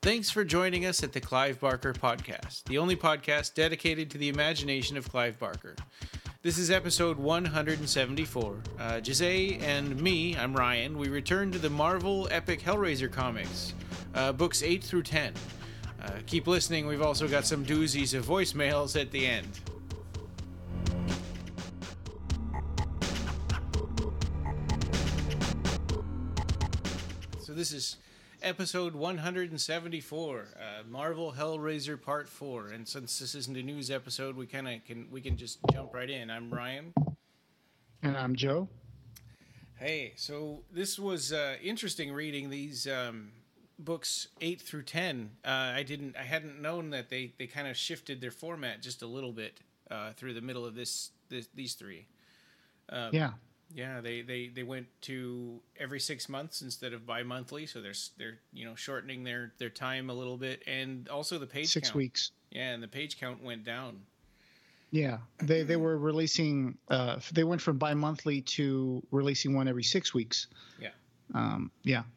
Thanks for joining us at the Clive Barker Podcast, the only podcast dedicated to the imagination of Clive Barker. This is episode 174. Jose and me, I'm Ryan, we return to the Marvel epic Hellraiser comics, books 8 through 10. Keep listening, we've also got some doozies of voicemails at the end. So this is episode 174, Marvel Hellraiser Part 4. And since this isn't a news episode, we can just jump right in. I'm Ryan. And I'm Joe. Hey, so this was interesting reading these books 8 through 10. I hadn't known that they kind of shifted their format just a little bit through the middle of these three. Yeah, they went to every 6 months instead of bi-monthly, so they're shortening their time a little bit, and also the page count. 6 weeks. Yeah, and the page count went down. Yeah, they were releasing. They went from bi-monthly to releasing one every 6 weeks. Yeah.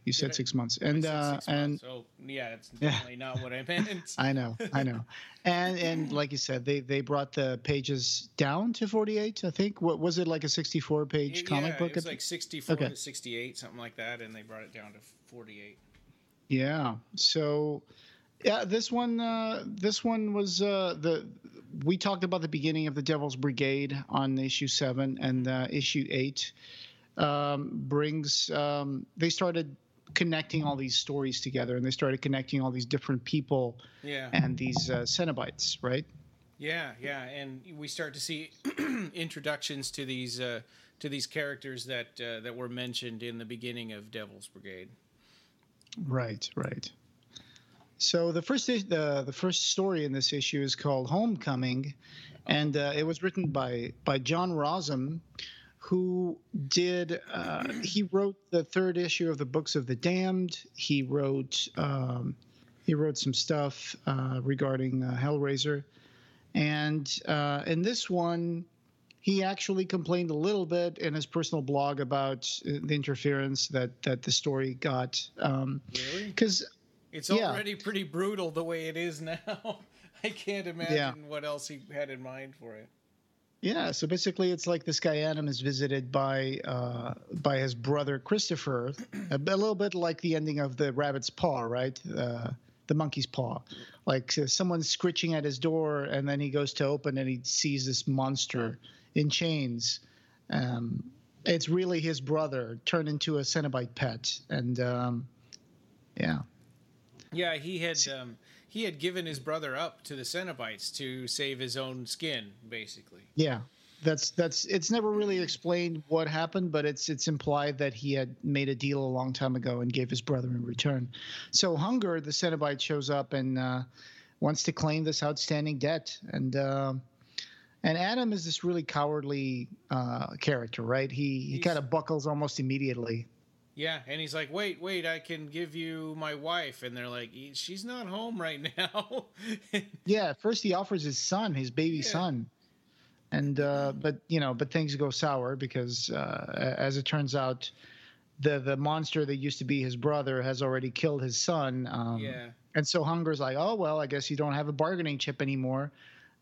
You said 6 months, so yeah, that's definitely not what I meant. I know, and like you said, they brought the pages down to 48. I think. What was it, like a 64-page comic book? It was like 64 to 68, something like that, and they brought it down to 48. Yeah. So, yeah, this one was we talked about the beginning of the Devil's Brigade on issue 7, and issue 8. They started connecting all these stories together, and they started connecting all these different people and these Cenobites, right? Yeah, and we start to see introductions to these characters that were mentioned in the beginning of Devil's Brigade. Right. So the first story in this issue is called Homecoming, and it was written by John Rozum, who did he wrote the third issue of the Books of the Damned. He wrote some stuff regarding Hellraiser, and in this one he actually complained a little bit in his personal blog about the interference that the story got. Really? Because it's already pretty brutal the way it is now. I can't imagine what else he had in mind for it. Yeah, so basically it's like this guy Adam is visited by his brother Christopher, a little bit like the ending of the Rabbit's Paw, right? The Monkey's Paw. Like someone's scritching at his door, and then he goes to open, and he sees this monster in chains. It's really his brother turned into a Cenobite pet, and yeah. Yeah, he had given his brother up to the Cenobites to save his own skin, basically. Yeah, that's it's never really explained what happened, but it's implied that he had made a deal a long time ago and gave his brother in return. So Hunger, the Cenobite, shows up and wants to claim this outstanding debt, and Adam is this really cowardly character, right? He kind of buckles almost immediately. Yeah, and he's like, wait, I can give you my wife. And they're like, she's not home right now. Yeah, at first he offers his son, his baby son. And but things go sour because as it turns out, the monster that used to be his brother has already killed his son. And so Hunger's like, oh, well, I guess you don't have a bargaining chip anymore.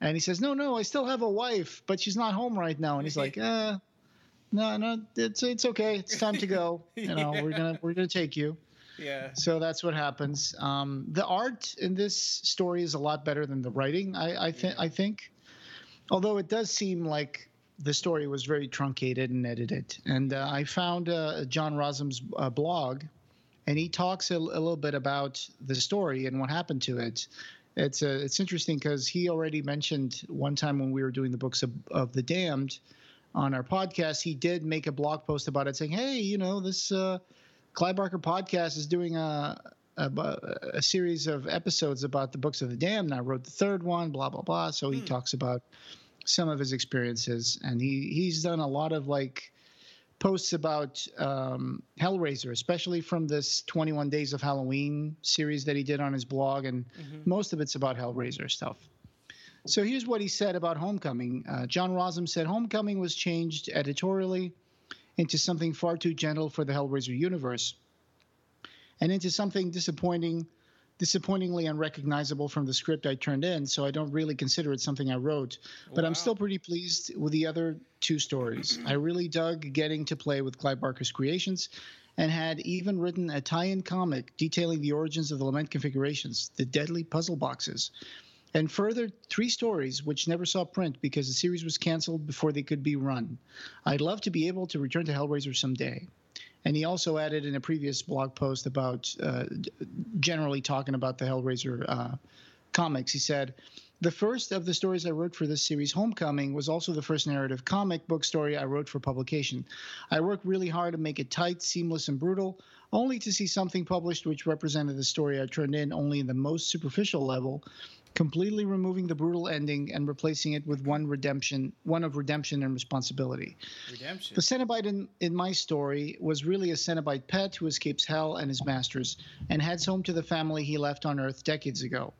And he says, no, I still have a wife, but she's not home right now. And he's like, No, it's okay. It's time to go. We're gonna take you. Yeah. So that's what happens. The art in this story is a lot better than the writing. I think, although it does seem like the story was very truncated and edited. And I found John Rozum's blog, and he talks a little bit about the story and what happened to it. It's interesting because he already mentioned one time when we were doing the Books of the Damned on our podcast, he did make a blog post about it saying, hey, this Clive Barker podcast is doing a series of episodes about the Books of the Damned. And I wrote the third one, blah, blah, blah. So he talks about some of his experiences. And he's done a lot of posts about Hellraiser, especially from this 21 Days of Halloween series that he did on his blog. And most of it's about Hellraiser stuff. So here's what he said about Homecoming. John Rozum said, Homecoming was changed editorially into something far too gentle for the Hellraiser universe, and into something disappointing disappointingly unrecognizable from the script I turned in, so I don't really consider it something I wrote. But I'm still pretty pleased with the other 2 stories. I really dug getting to play with Clive Barker's creations, and had even written a tie-in comic detailing the origins of the lament configurations, the deadly puzzle boxes, and further 3 stories which never saw print because the series was canceled before they could be run. I'd love to be able to return to Hellraiser someday. And he also added in a previous blog post about generally talking about the Hellraiser comics, he said, "The first of the stories I wrote for this series, Homecoming, was also the first narrative comic book story I wrote for publication. I worked really hard to make it tight, seamless, and brutal, only to see something published which represented the story I turned in only in the most superficial level, completely removing the brutal ending and replacing it with one of redemption and responsibility. Redemption. The Cenobite in my story was really a Cenobite pet who escapes hell and his masters and heads home to the family he left on Earth decades ago.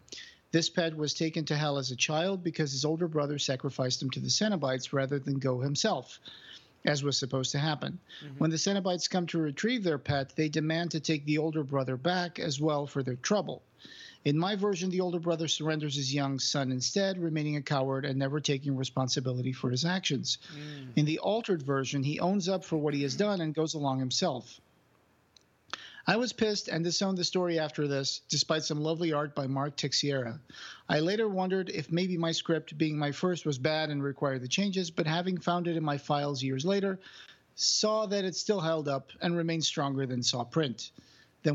This pet was taken to hell as a child because his older brother sacrificed him to the Cenobites rather than go himself, as was supposed to happen. When the Cenobites come to retrieve their pet, they demand to take the older brother back as well for their trouble. In my version, the older brother surrenders his young son instead, remaining a coward and never taking responsibility for his actions. In the altered version, he owns up for what he has done and goes along himself. I was pissed and disowned the story after this, despite some lovely art by Mark Texiera. I later wondered if maybe my script, being my first, was bad and required the changes, but having found it in my files years later, saw that it still held up and remained stronger than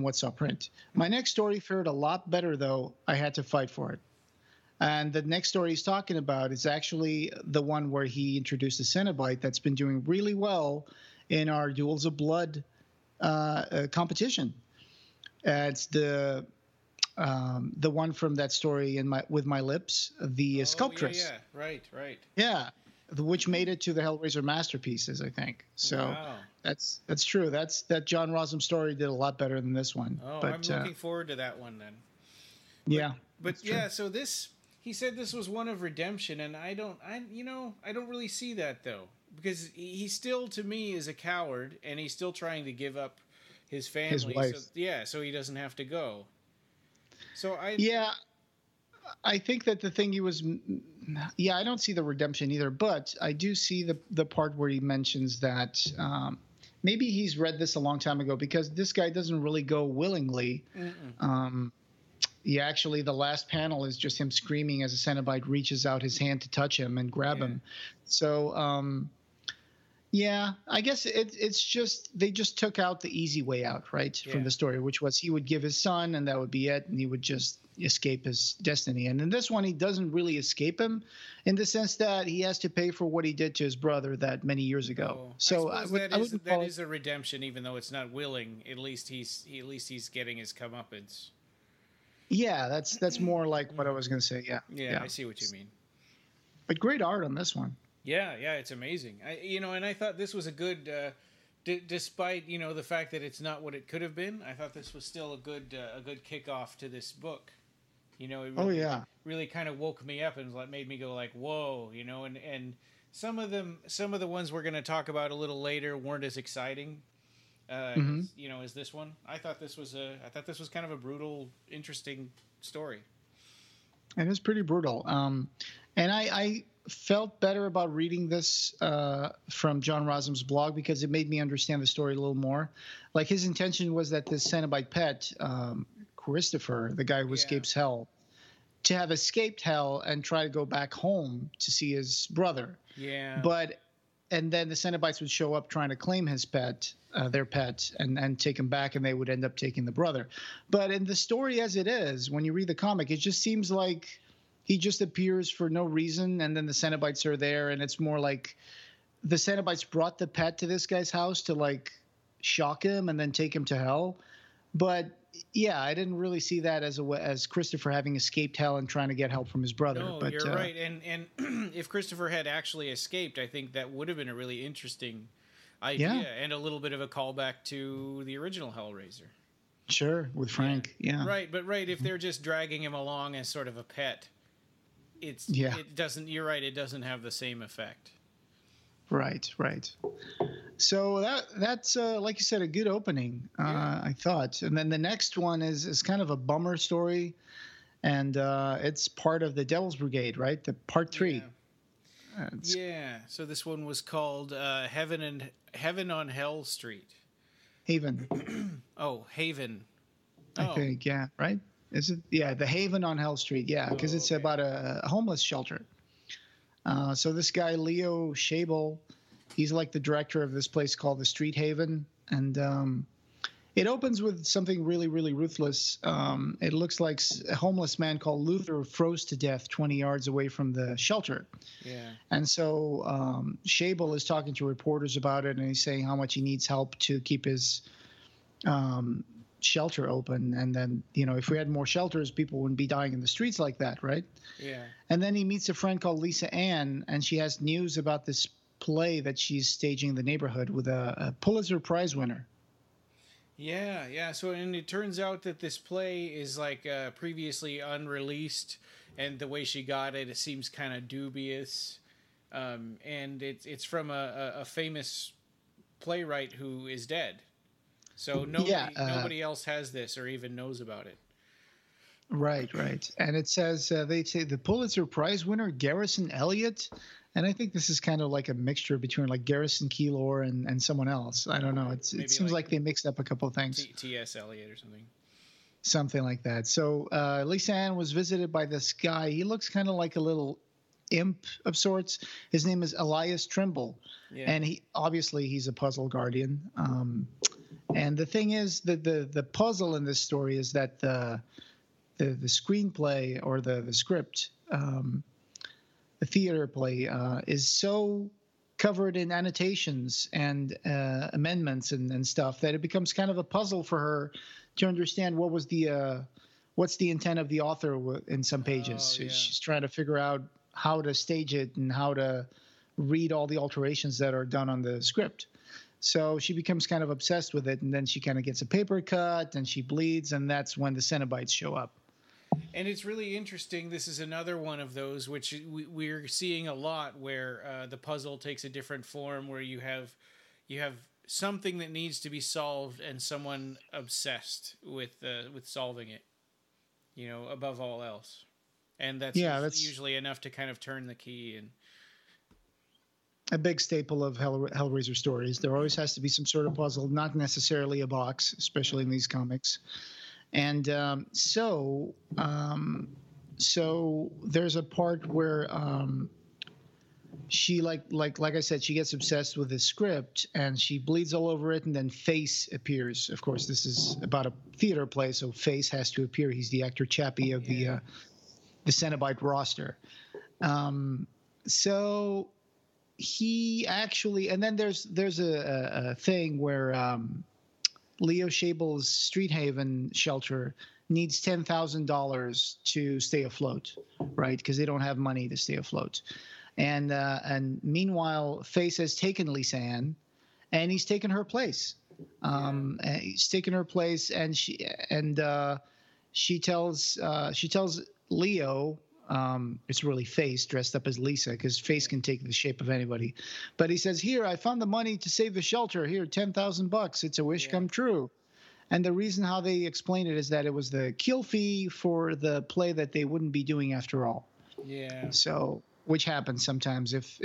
what saw print. My next story fared a lot better, though. I had to fight for it. And the next story he's talking about is actually the one where he introduced the Cenobite that's been doing really well in our Duels of Blood competition. It's the one from that story with my lips, the sculptress. Yeah, right. Yeah, which made it to the Hellraiser masterpieces, I think. So wow. That's true. That John Rozum story did a lot better than this one. Oh, but, I'm looking forward to that one then. But yeah, so he said this was one of redemption, and I don't really see that though, because he still, to me, is a coward, and he's still trying to give up his family. His wife. So he doesn't have to go. So I think that the thing I don't see the redemption either, but I do see the part where he mentions that maybe he's read this a long time ago, because this guy doesn't really go willingly. Actually, the last panel is just him screaming as a Cenobite reaches out his hand to touch him and grab him. So, I guess it's just they just took out the easy way out, right, from the story, which was he would give his son and that would be it, and he would just escape his destiny. And in this one, he doesn't really escape him, in the sense that he has to pay for what he did to his brother that many years ago. Oh, so that is a redemption, even though it's not willing. At least he's getting his comeuppance. Yeah, that's more like what I was going to say. Yeah, I see what you mean. But great art on this one. Yeah, it's amazing. And I thought this was a good, despite the fact that it's not what it could have been. I thought this was still a good kickoff to this book. It really, really kind of woke me up and made me go like, whoa, and some of the ones we're going to talk about a little later weren't as exciting. As this one. I thought this was kind of a brutal, interesting story. It is pretty brutal. And I felt better about reading this from John Rozum's blog, because it made me understand the story a little more. Like, his intention was that this Cenobite pet, Christopher, the guy who escapes hell, to have escaped hell and try to go back home to see his brother. Yeah. And then the Cenobites would show up trying to claim his pet, their pet, and take him back, and they would end up taking the brother. But in the story as it is, when you read the comic, it just seems like he just appears for no reason, and then the Cenobites are there, and it's more like the Cenobites brought the pet to this guy's house to shock him and then take him to hell. But yeah, I didn't really see that as Christopher having escaped hell and trying to get help from his brother. No, but, you're right. And if Christopher had actually escaped, I think that would have been a really interesting idea and a little bit of a callback to the original Hellraiser. Sure, with Frank. Yeah. Right, but if they're just dragging him along as sort of a pet, it doesn't. You're right. It doesn't have the same effect. Right. So that's like you said, a good opening. I thought, and then the next one is kind of a bummer story, and it's part of the Devil's Brigade, right? The part 3. Yeah. So this one was called Heaven on Hell Street. Haven. Oh, Haven. I think, yeah, right? Is it? Yeah, the Haven on Hell Street. Yeah, because it's about a homeless shelter. So this guy Leo Schabel, he's like the director of this place called the Street Haven, and it opens with something really, really ruthless. It looks like a homeless man called Luther froze to death 20 yards away from the shelter. Yeah. And so Schabel is talking to reporters about it, and he's saying how much he needs help to keep his shelter open. And then, if we had more shelters, people wouldn't be dying in the streets like that, right? Yeah. And then he meets a friend called Lisa Ann, and she has news about this play that she's staging in the neighborhood with a Pulitzer Prize winner. Yeah. So, and it turns out that this play is like previously unreleased, and the way she got it, it seems kind of dubious. And it's from a famous playwright who is dead. So nobody else has this or even knows about it. Right. And it says, they say the Pulitzer Prize winner, Garrison Elliott. And I think this is kind of like a mixture between like Garrison Keillor and someone else. I don't know. It seems like they mixed up a couple of things. T.S. Eliot or something. Something like that. So Lisa Ann was visited by this guy. He looks kind of like a little imp of sorts. His name is Elias Trimble. Yeah. And he's a puzzle guardian. And the thing is that the puzzle in this story is that the screenplay or the script, the theater play, is so covered in annotations and amendments and stuff that it becomes kind of a puzzle for her to understand what's the intent of the author in some pages. She's trying to figure out how to stage it and how to read all the alterations that are done on the script. So she becomes kind of obsessed with it, and then she kind of gets a paper cut, and she bleeds, and that's when the Cenobites show up. And it's really interesting. This is another one of those which we're seeing a lot, where the puzzle takes a different form, where you have something that needs to be solved, and someone obsessed with solving it, above all else, and that's usually enough to kind of turn the key. And a big staple of Hellraiser stories. There always has to be some sort of puzzle, not necessarily a box, especially in these comics. And so there's a part where she like I said, she gets obsessed with the script and she bleeds all over it, and then Face appears. Of course, this is about a theater play, so Face has to appear. He's the actor Chappie of the Cenobite roster. So he actually, and then there's a thing where Leo Schabel's Street Haven shelter needs $10,000 to stay afloat, right? Because they don't have money to stay afloat. And meanwhile, Face has taken Lisa Ann, and he's taken her place. He's taken her place, and she tells Leo. It's really Face dressed up as Lisa, because Face can take the shape of anybody. But he says, "Here, I found the money to save the shelter. Here, $10,000. It's a wish come true." And the reason how they explain it is that it was the kill fee for the play that they wouldn't be doing after all. Yeah. So, which happens sometimes if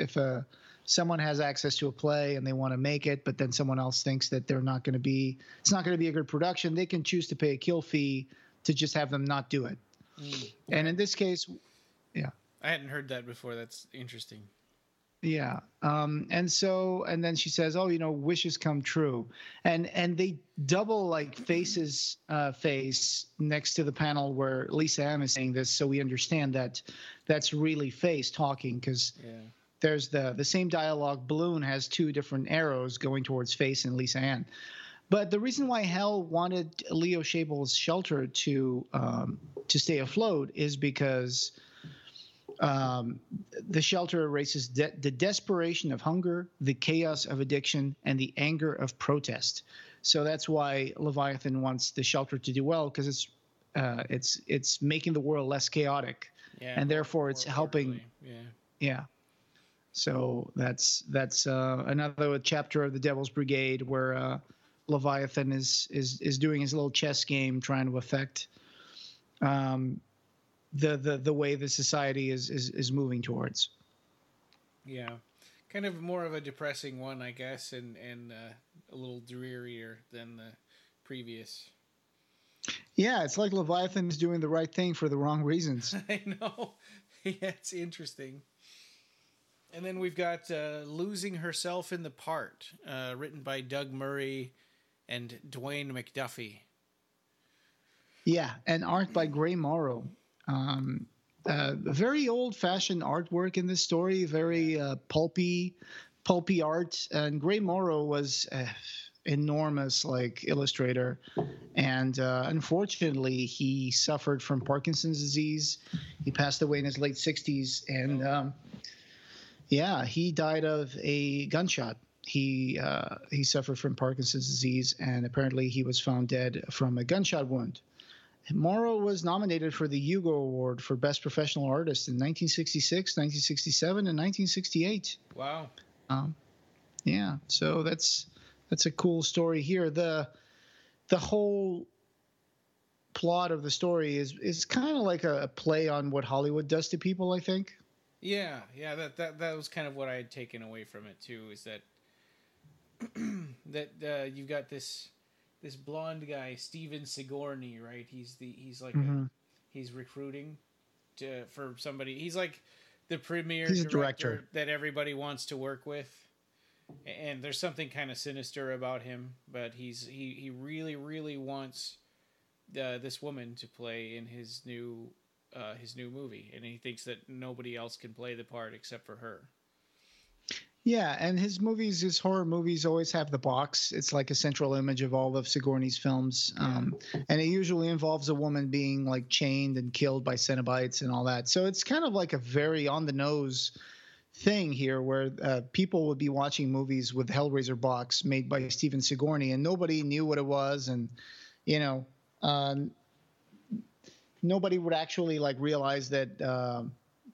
someone has access to a play and they want to make it, but then someone else thinks that it's not going to be a good production, they can choose to pay a kill fee to just have them not do it. And in this case, I hadn't heard that before. That's interesting. Yeah. And then she says, "Oh, wishes come true." And they double like Face's face next to the panel where Lisa Ann is saying this, so we understand that that's really Face talking, because there's the same dialogue. Balloon has two different arrows going towards Face and Lisa Ann. But the reason why Hell wanted Leo Schabel's shelter to stay afloat is because the shelter erases the desperation of hunger, the chaos of addiction, and the anger of protest. So that's why Leviathan wants the shelter to do well, because it's making the world less chaotic, and therefore it's helping. Orderly. Yeah. So that's another chapter of the Devil's Brigade where Leviathan is doing his little chess game, trying to affect the way the society is moving towards. Yeah, kind of more of a depressing one, I guess, and a little drearier than the previous. Yeah, it's like Leviathan is doing the right thing for the wrong reasons. I know. Yeah, it's interesting. And then we've got Losing Herself in the Part, written by Doug Murray and Dwayne McDuffie. Yeah, and art by Gray Morrow. Very old-fashioned artwork in this story, very pulpy art. And Gray Morrow was enormous illustrator, and unfortunately he suffered from Parkinson's disease. He passed away in his late 60s, and he died of a gunshot. He suffered from Parkinson's disease, and apparently he was found dead from a gunshot wound. Morrow was nominated for the Hugo Award for Best Professional Artist in 1966, 1967, and 1968. Wow. Yeah, so that's a cool story here. The whole plot of the story is kind of like a play on what Hollywood does to people, I think. Yeah, that was kind of what I had taken away from it too, is that you've got this blonde guy, Steven Sigourney, right? He's recruiting for somebody. He's like the premier director that everybody wants to work with. And there's something kind of sinister about him, but he really, really wants this woman to play in his new movie, and he thinks that nobody else can play the part except for her. Yeah, and his horror movies always have the box. It's like a central image of all of Sigourney's films, and it usually involves a woman being like chained and killed by Cenobites and all that. So it's kind of like a very on the nose thing here, where people would be watching movies with Hellraiser box made by Steven Sigourney, and nobody knew what it was, and nobody would actually realize that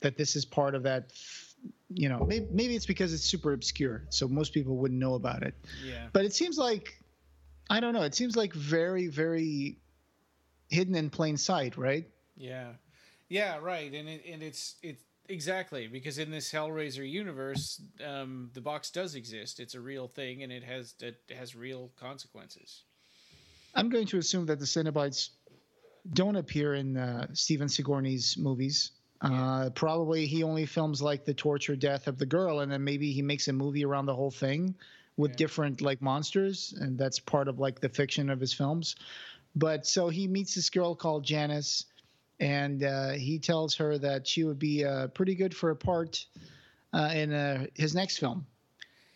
this is part of that. Maybe it's because it's super obscure, so most people wouldn't know about it. Yeah. But it seems like, I don't know, it seems like very, very hidden in plain sight, right? Yeah. Yeah, right. And it's exactly, because in this Hellraiser universe, the box does exist. It's a real thing, and it has real consequences. I'm going to assume that the Cenobites don't appear in Steven Sigourney's movies. Probably he only films the torture death of the girl, and then maybe he makes a movie around the whole thing with different monsters, and that's part of the fiction of his films. But so he meets this girl called Janice, and he tells her that she would be pretty good for a part in his next film.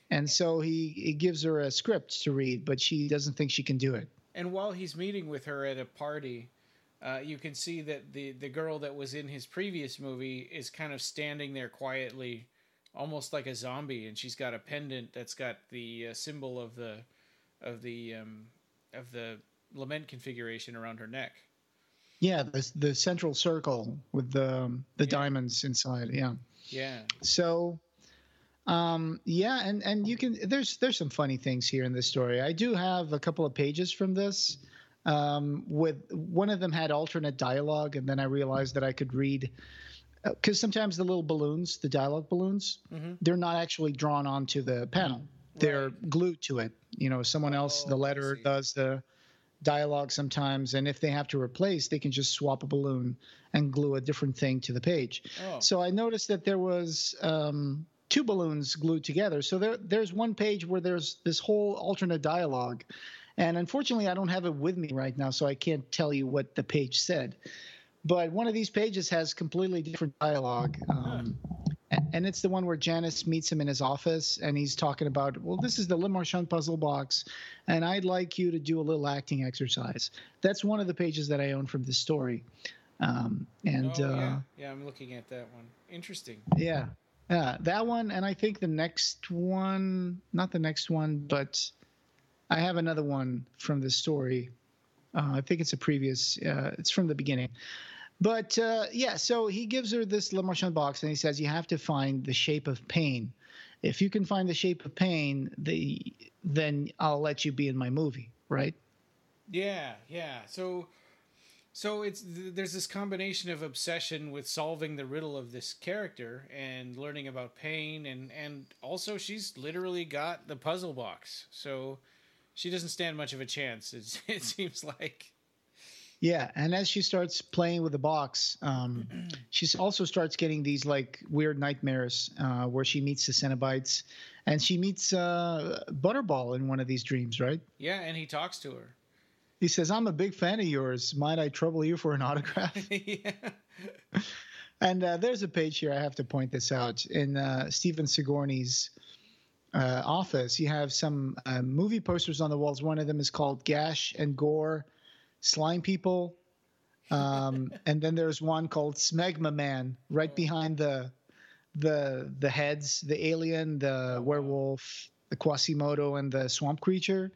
And so he gives her a script to read, but she doesn't think she can do it. And while he's meeting with her at a party, you can see that the girl that was in his previous movie is kind of standing there quietly, almost like a zombie, and she's got a pendant that's got the symbol of the lament configuration around her neck. Yeah, the central circle with the diamonds inside. Yeah. Yeah. So, and you can there's some funny things here in this story. I do have a couple of pages from this. With one of them had alternate dialogue, and then I realized that I could read, because sometimes the little balloons, the dialogue balloons, they're not actually drawn onto the panel. They're glued to it. Someone else, the letter, does the dialogue sometimes, and if they have to replace, they can just swap a balloon and glue a different thing to the page. So I noticed that there was two balloons glued together. So there's one page where there's this whole alternate dialogue. And unfortunately, I don't have it with me right now, so I can't tell you what the page said. But one of these pages has completely different dialogue. And it's the one where Janice meets him in his office, and he's talking about, well, this is the Le Marchand puzzle box, and I'd like you to do a little acting exercise. That's one of the pages that I own from this story. Yeah, I'm looking at that one. Interesting. Yeah, that one, and I think the next one, not the next one, but I have another one from this story. I think it's a previous, it's from the beginning. But yeah, so he gives her this Le Marchand box, and he says, you have to find the shape of pain. If you can find the shape of pain, then I'll let you be in my movie, right? Yeah, yeah. So there's this combination of obsession with solving the riddle of this character and learning about pain, and also she's literally got the puzzle box. So she doesn't stand much of a chance. It seems like. Yeah, and as she starts playing with the box, she also starts getting these like weird nightmares where she meets the Cenobites, and she meets Butterball in one of these dreams, right? Yeah, and he talks to her. He says, "I'm a big fan of yours. Might I trouble you for an autograph?" Yeah. And there's a page here. I have to point this out. In Stephen Sigourney's office, you have some movie posters on the walls. One of them is called Gash and Gore, Slime People. And then there's one called Smegma Man right behind the heads, the alien, the werewolf, the Quasimodo, and the swamp creature.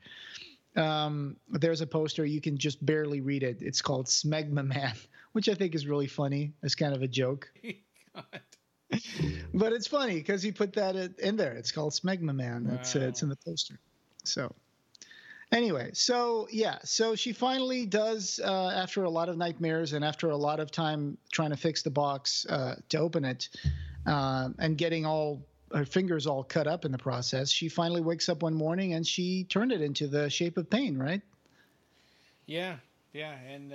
There's a poster. You can just barely read it. It's called Smegma Man, which I think is really funny. It's kind of a joke. God. But it's funny because he put that in there. It's called Smegma Man. Wow. It's in the poster. So anyway, so she finally does, after a lot of nightmares and after a lot of time trying to fix the box to open it, and getting all her fingers all cut up in the process, she finally wakes up one morning and she turned it into the shape of pain, right? Yeah, and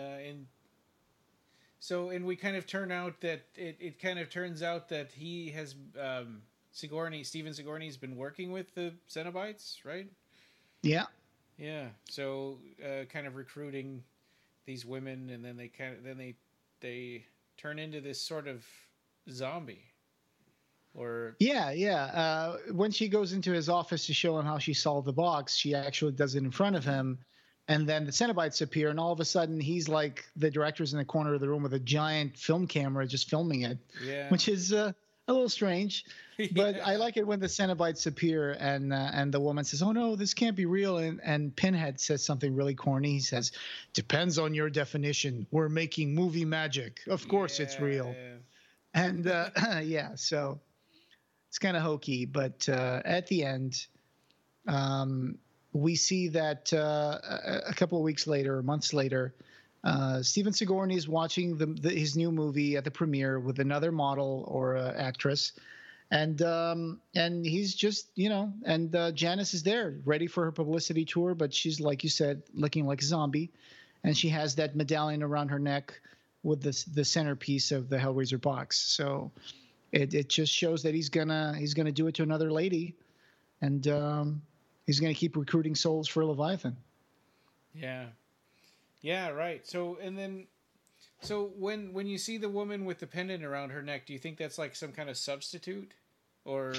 we kind of turn out that it kind of turns out that he has Stephen Sigourney's been working with the Cenobites, right? Yeah. Yeah. So kind of recruiting these women, and then they turn into this sort of zombie. Or when she goes into his office to show him how she solved the box, she actually does it in front of him, and then the Cenobites appear, and all of a sudden he's like the director's in the corner of the room with a giant film camera just filming it, which is a little strange. But I like it when the Cenobites appear and the woman says, "Oh no, this can't be real," and Pinhead says something really corny. He says, "Depends on your definition. We're making movie magic. Of course it's real." And so it's kind of hokey, but at the end, we see that a couple of weeks later, or months later, Stephen Sigourney is watching his new movie at the premiere with another model or actress, and he's just, and Janice is there, ready for her publicity tour, but she's, like you said, looking like a zombie, and she has that medallion around her neck with the centerpiece of the Hellraiser box. So it just shows that he's gonna do it to another lady, and he's gonna keep recruiting souls for Leviathan. Yeah, right. So when you see the woman with the pendant around her neck, do you think that's like some kind of substitute, or?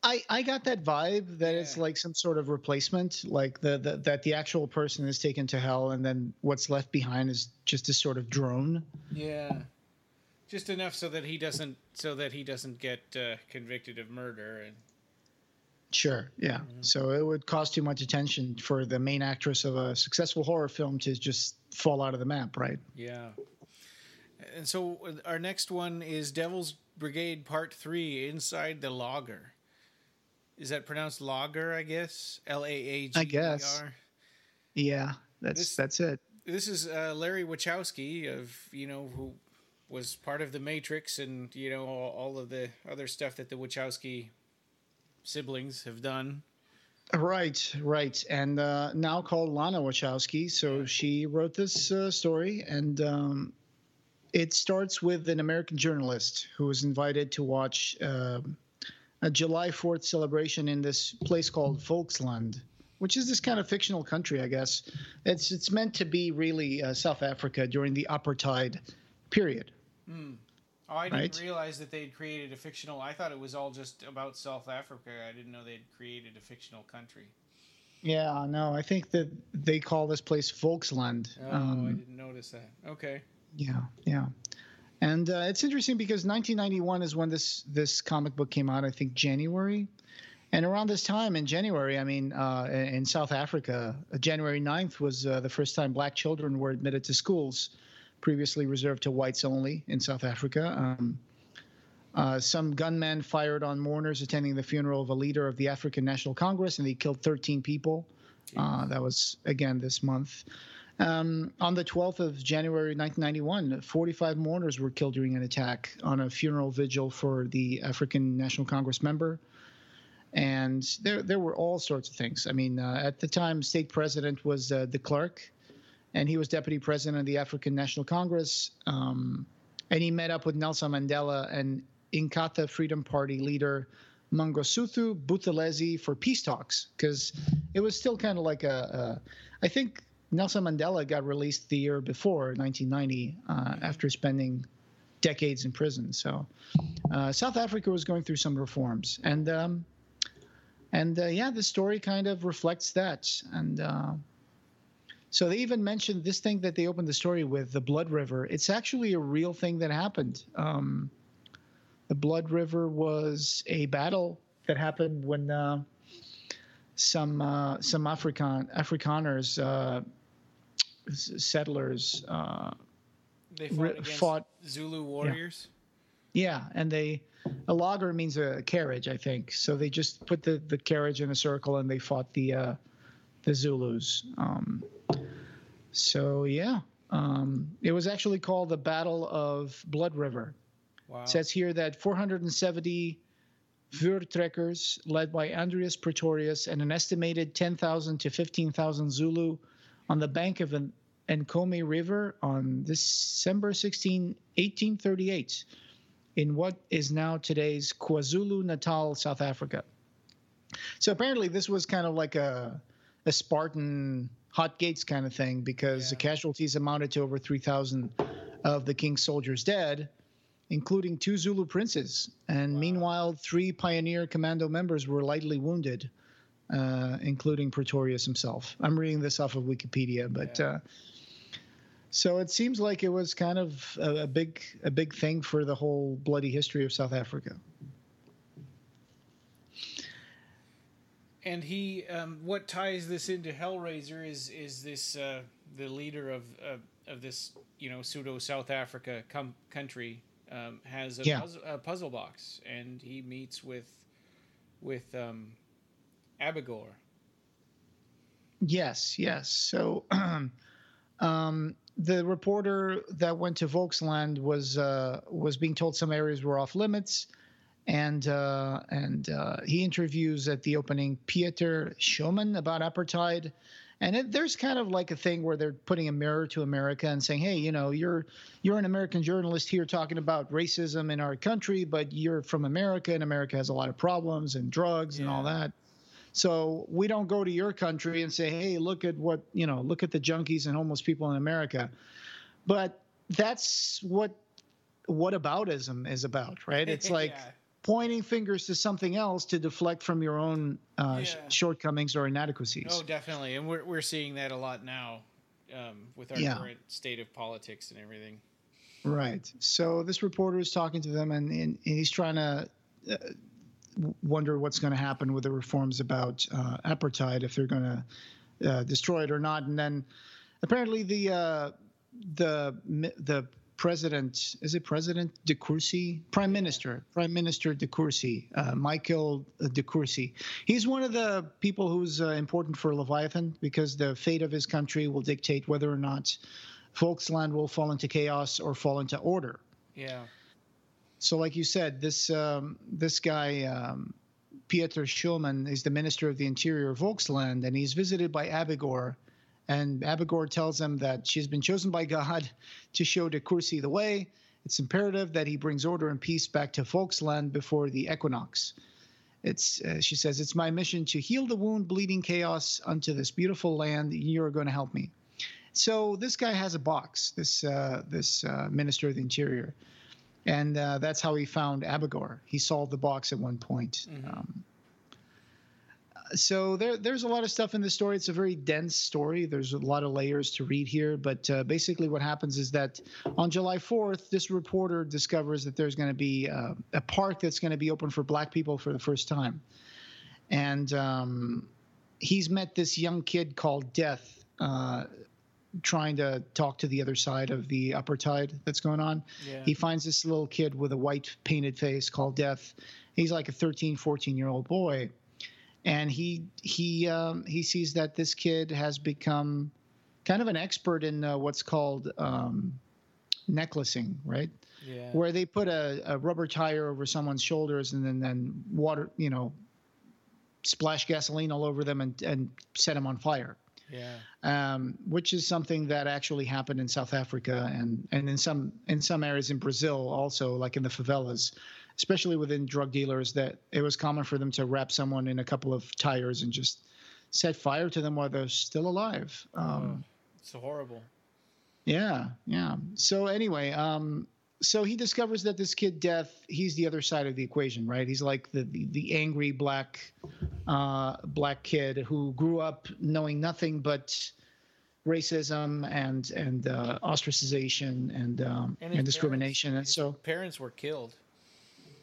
I got that vibe that it's like some sort of replacement, like that the actual person is taken to hell, and then what's left behind is just a sort of drone. Yeah. Just enough so that he doesn't get convicted of murder. And sure, yeah. Mm-hmm. So it would cause too much attention for the main actress of a successful horror film to just fall out of the map, right? Yeah. And so our next one is Devil's Brigade Part 3, Inside the Laager. Is that pronounced Laager, I guess? Laager? I guess. Yeah, that's it. This is Larry Wachowski who was part of The Matrix and, all of the other stuff that the Wachowski siblings have done. Right. And now called Lana Wachowski. So she wrote this story, and it starts with an American journalist who was invited to watch a July 4th celebration in this place called Volksland, which is this kind of fictional country, I guess. It's meant to be really South Africa during the apartheid period. Oh, I didn't realize that they'd created a fictional. I thought it was all just about South Africa. I didn't know they'd created a fictional country. Yeah, no, I think that they call this place Volksland. Oh, I didn't notice that. Okay. Yeah. And it's interesting because 1991 is when this comic book came out, I think January. And around this time in January, in South Africa, January 9th was the first time black children were admitted to schools previously reserved to whites only in South Africa. Some gunmen fired on mourners attending the funeral of a leader of the African National Congress, and they killed 13 people. That was, again, this month. On the 12th of January 1991, 45 mourners were killed during an attack on a funeral vigil for the African National Congress member. And there were all sorts of things. I mean, at the time, state president was de Klerk, and he was deputy president of the African National Congress. And he met up with Nelson Mandela and Inkatha Freedom Party leader Mangosuthu Buthelezi for peace talks, because it was still kind of like I think Nelson Mandela got released the year before, 1990, after spending decades in prison. So South Africa was going through some reforms, and the story kind of reflects that. And so they even mentioned this thing that they opened the story with, the Blood River. It's actually a real thing that happened. The Blood River was a battle that happened when some Afrikaners, settlers, they fought Zulu warriors. Yeah, and a Laager means a carriage, I think. So they just put the carriage in a circle and they fought the Zulus. It was actually called the Battle of Blood River. Wow. It says here that 470 Vuurtrekkers, led by Andreas Pretorius, and an estimated 10,000 to 15,000 Zulu on the bank of an Nkome River on December 16, 1838, in what is now today's KwaZulu-Natal, South Africa. So apparently this was kind of like a Spartan Hot Gates kind of thing, because the casualties amounted to over 3,000 of the king's soldiers dead, including 2 Zulu princes. And meanwhile, 3 pioneer commando members were lightly wounded, including Pretorius himself. I'm reading this off of Wikipedia, but so it seems like it was kind of a big thing for the whole bloody history of South Africa. And he, what ties this into Hellraiser is this the leader of this pseudo South Africa country has a puzzle box, and he meets with Abigor. Yes. So the reporter that went to Volksland was being told some areas were off limits, and he interviews at the opening Pieter Schoeman about apartheid. And there's kind of like a thing where they're putting a mirror to America and saying, hey, you're an American journalist here talking about racism in our country, but you're from America, and America has a lot of problems and drugs and all that. So we don't go to your country and say, hey, look at the junkies and homeless people in America. But that's what whataboutism is about, right? It's like pointing fingers to something else to deflect from your own shortcomings or inadequacies. Oh, definitely. And we're seeing that a lot now with our current state of politics and everything. Right. So this reporter is talking to them, and he's trying to wonder what's going to happen with the reforms about apartheid, if they're going to destroy it or not. And then apparently the president, is it President de Courcy? Prime Minister de Courcy, Michael de Courcy. He's one of the people who's important for Leviathan, because the fate of his country will dictate whether or not Volksland will fall into chaos or fall into order. Yeah. So like you said, this guy, Pieter Schoeman, is the Minister of the Interior of Volksland, and he's visited by Abigor. And Abigor tells him that she's been chosen by God to show de Courcy the way. It's imperative that he brings order and peace back to Volksland before the equinox. She says, it's my mission to heal the wound, bleeding chaos unto this beautiful land. You're going to help me. So this guy has a box, this Minister of the Interior. And that's how he found Abigor. He solved the box at one point. Mm-hmm. So there's a lot of stuff in this story. It's a very dense story. There's a lot of layers to read here. But basically what happens is that on July 4th, this reporter discovers that there's going to be a park that's going to be open for black people for the first time. And he's met this young kid called Death. trying to talk to the other side of the upper tide that's going on. Yeah. He finds this little kid with a white painted face called Death. He's like a 13, 14-year-old boy. And he sees that this kid has become kind of an expert in what's called necklacing, right? Yeah. Where they put a rubber tire over someone's shoulders and then water, splash gasoline all over them and set them on fire. Yeah. Which is something that actually happened in South Africa and in some areas in Brazil also, like in the favelas, especially within drug dealers, that it was common for them to wrap someone in a couple of tires and just set fire to them while they're still alive. It's horrible. Yeah. So anyway, so he discovers that this kid Death, he's the other side of the equation, right? He's like the angry black kid who grew up knowing nothing but racism and ostracization and discrimination. And so parents were killed.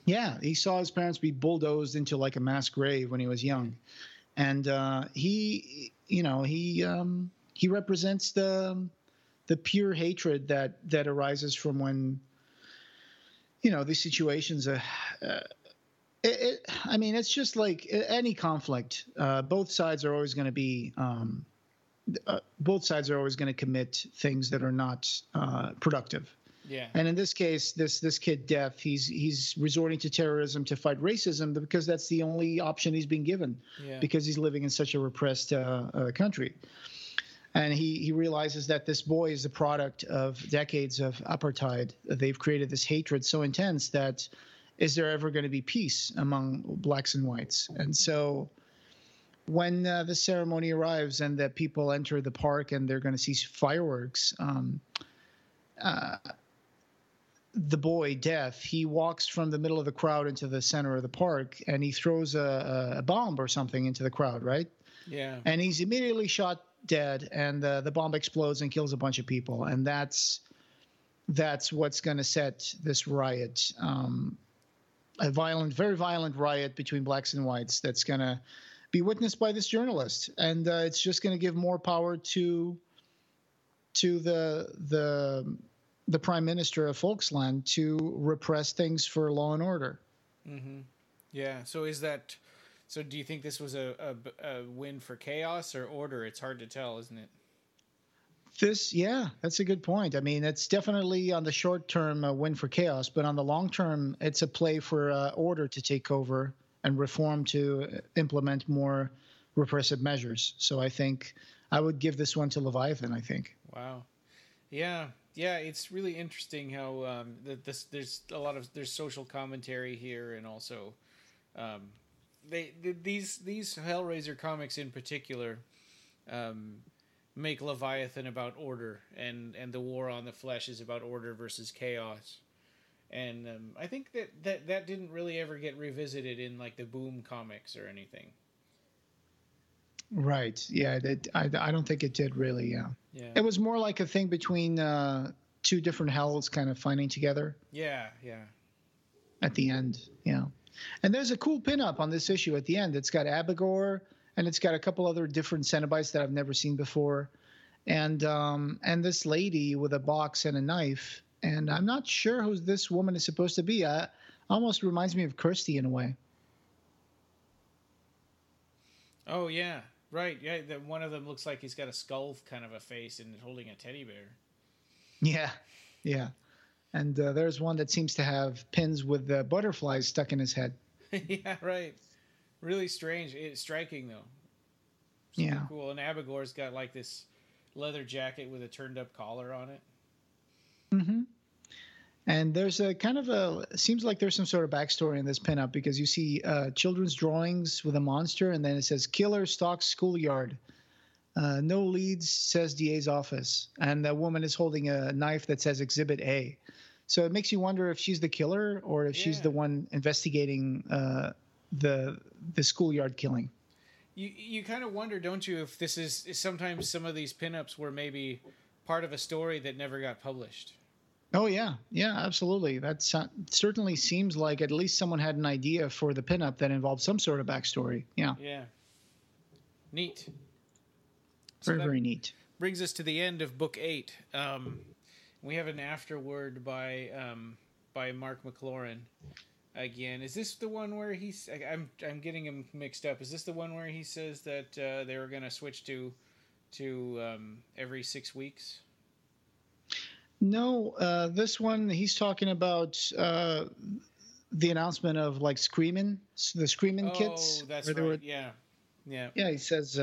Yeah, he saw his parents be bulldozed into like a mass grave when he was young, and he represents the pure hatred that arises from when these situations. It's just like any conflict. Both sides are always going to be. Both sides are always going to commit things that are not productive. Yeah. And in this case, this kid Death, he's resorting to terrorism to fight racism because that's the only option he's been given. Yeah. Because he's living in such a repressed country. And he realizes that this boy is the product of decades of apartheid. They've created this hatred so intense that is there ever going to be peace among blacks and whites? And so when the ceremony arrives and the people enter the park and they're going to see fireworks, the boy Death, he walks from the middle of the crowd into the center of the park and he throws a bomb or something into the crowd, right? Yeah. And he's immediately shot dead, and the bomb explodes and kills a bunch of people, and that's what's going to set this riot, a very violent riot between blacks and whites that's going to be witnessed by this journalist, and it's just going to give more power to the prime minister of Volksland to repress things for law and order. Mm-hmm. Yeah. So do you think this was a win for chaos or order? It's hard to tell, isn't it? That's a good point. I mean, it's definitely on the short term a win for chaos, but on the long term, it's a play for order to take over and reform to implement more repressive measures. So I think I would give this one to Leviathan, I think. Wow. Yeah. It's really interesting how there's social commentary here, and also these Hellraiser comics in particular make Leviathan about order, and the War on the Flesh is about order versus chaos. And I think that didn't really ever get revisited in like the Boom comics or anything. Right. Yeah. I don't think it did really. Yeah. It was more like a thing between two different hells kind of finding together. Yeah. At the end. Yeah. And there's a cool pinup on this issue at the end. It's got Abigor, and it's got a couple other different Cenobites that I've never seen before, and this lady with a box and a knife. And I'm not sure who this woman is supposed to be. Almost reminds me of Kirsty in a way. Oh yeah, right. Yeah, one of them looks like he's got a skull kind of a face and holding a teddy bear. Yeah. And there's one that seems to have pins with butterflies stuck in his head. Yeah, right. Really strange. It's striking, though. Super cool. And Abigor's got like this leather jacket with a turned-up collar on it. Mm-hmm. And there's a kind of seems like there's some sort of backstory in this pinup, because you see children's drawings with a monster, and then it says "Killer stalks schoolyard." No leads, says DA's office. And the woman is holding a knife that says Exhibit A. So it makes you wonder if she's the killer or if she's the one investigating the schoolyard killing. You kind of wonder, don't you, if this is sometimes some of these pinups were maybe part of a story that never got published. Oh, yeah. Yeah, absolutely. That certainly seems like at least someone had an idea for the pinup that involved some sort of backstory. Yeah. Yeah. Neat. Very neat. brings us to the end of book 8. We have an afterword by Mark McLaurin. Again, is this the one where he's? I'm getting him mixed up. Is this the one where he says that they were going to switch to every 6 weeks? No, this one he's talking about the announcement of like the Screamin' kits. Oh, that's right. Yeah. Yeah, he says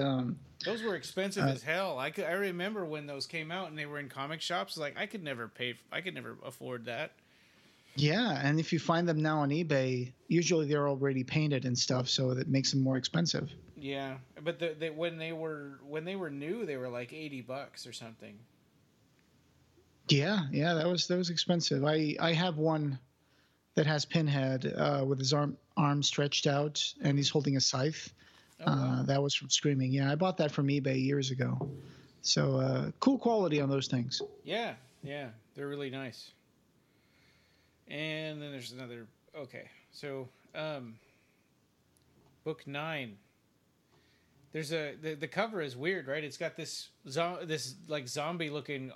those were expensive as hell. I remember when those came out and they were in comic shops. Like I could never afford that. Yeah, and if you find them now on eBay, usually they're already painted and stuff, so that makes them more expensive. Yeah, but when they were new, they were like $80 or something. Yeah, that was expensive. I have one that has Pinhead with his arm stretched out, and he's holding a scythe. Oh, wow. That was from Screaming. Yeah, I bought that from eBay years ago. So cool quality on those things. Yeah, they're really nice. And then there's another. Okay, so book 9. There's the cover is weird, right? It's got this like zombie looking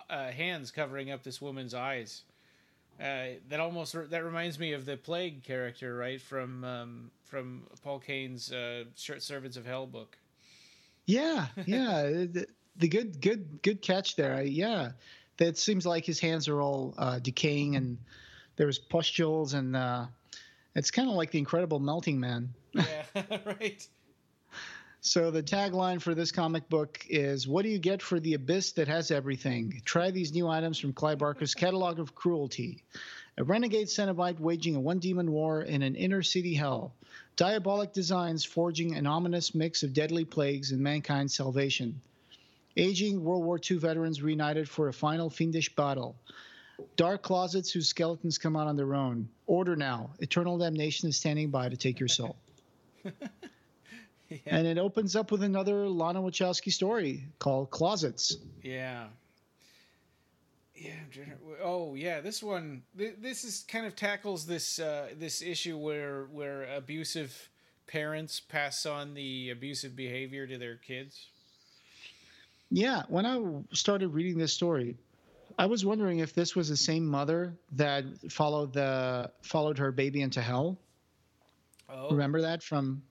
hands covering up this woman's eyes. That reminds me of the Plague character, right, from Paul Kane's Servants of Hell book. Yeah, the good catch there. That seems like his hands are all decaying, and there's pustules, and it's kind of like the Incredible Melting Man. Yeah, right. So the tagline for this comic book is, "What do you get for the abyss that has everything? Try these new items from Clive Barker's catalog of cruelty. A renegade Cenobite waging a one-demon war in an inner-city hell. Diabolic designs forging an ominous mix of deadly plagues and mankind's salvation. Aging World War II veterans reunited for a final fiendish battle. Dark closets whose skeletons come out on their own. Order now. Eternal damnation is standing by to take your soul." Yeah. And it opens up with another Lana Wachowski story called Closets. Yeah. Oh, yeah. This one, this is kind of tackles this issue where abusive parents pass on the abusive behavior to their kids. Yeah. When I started reading this story, I was wondering if this was the same mother that followed her baby into hell. Oh. Remember that from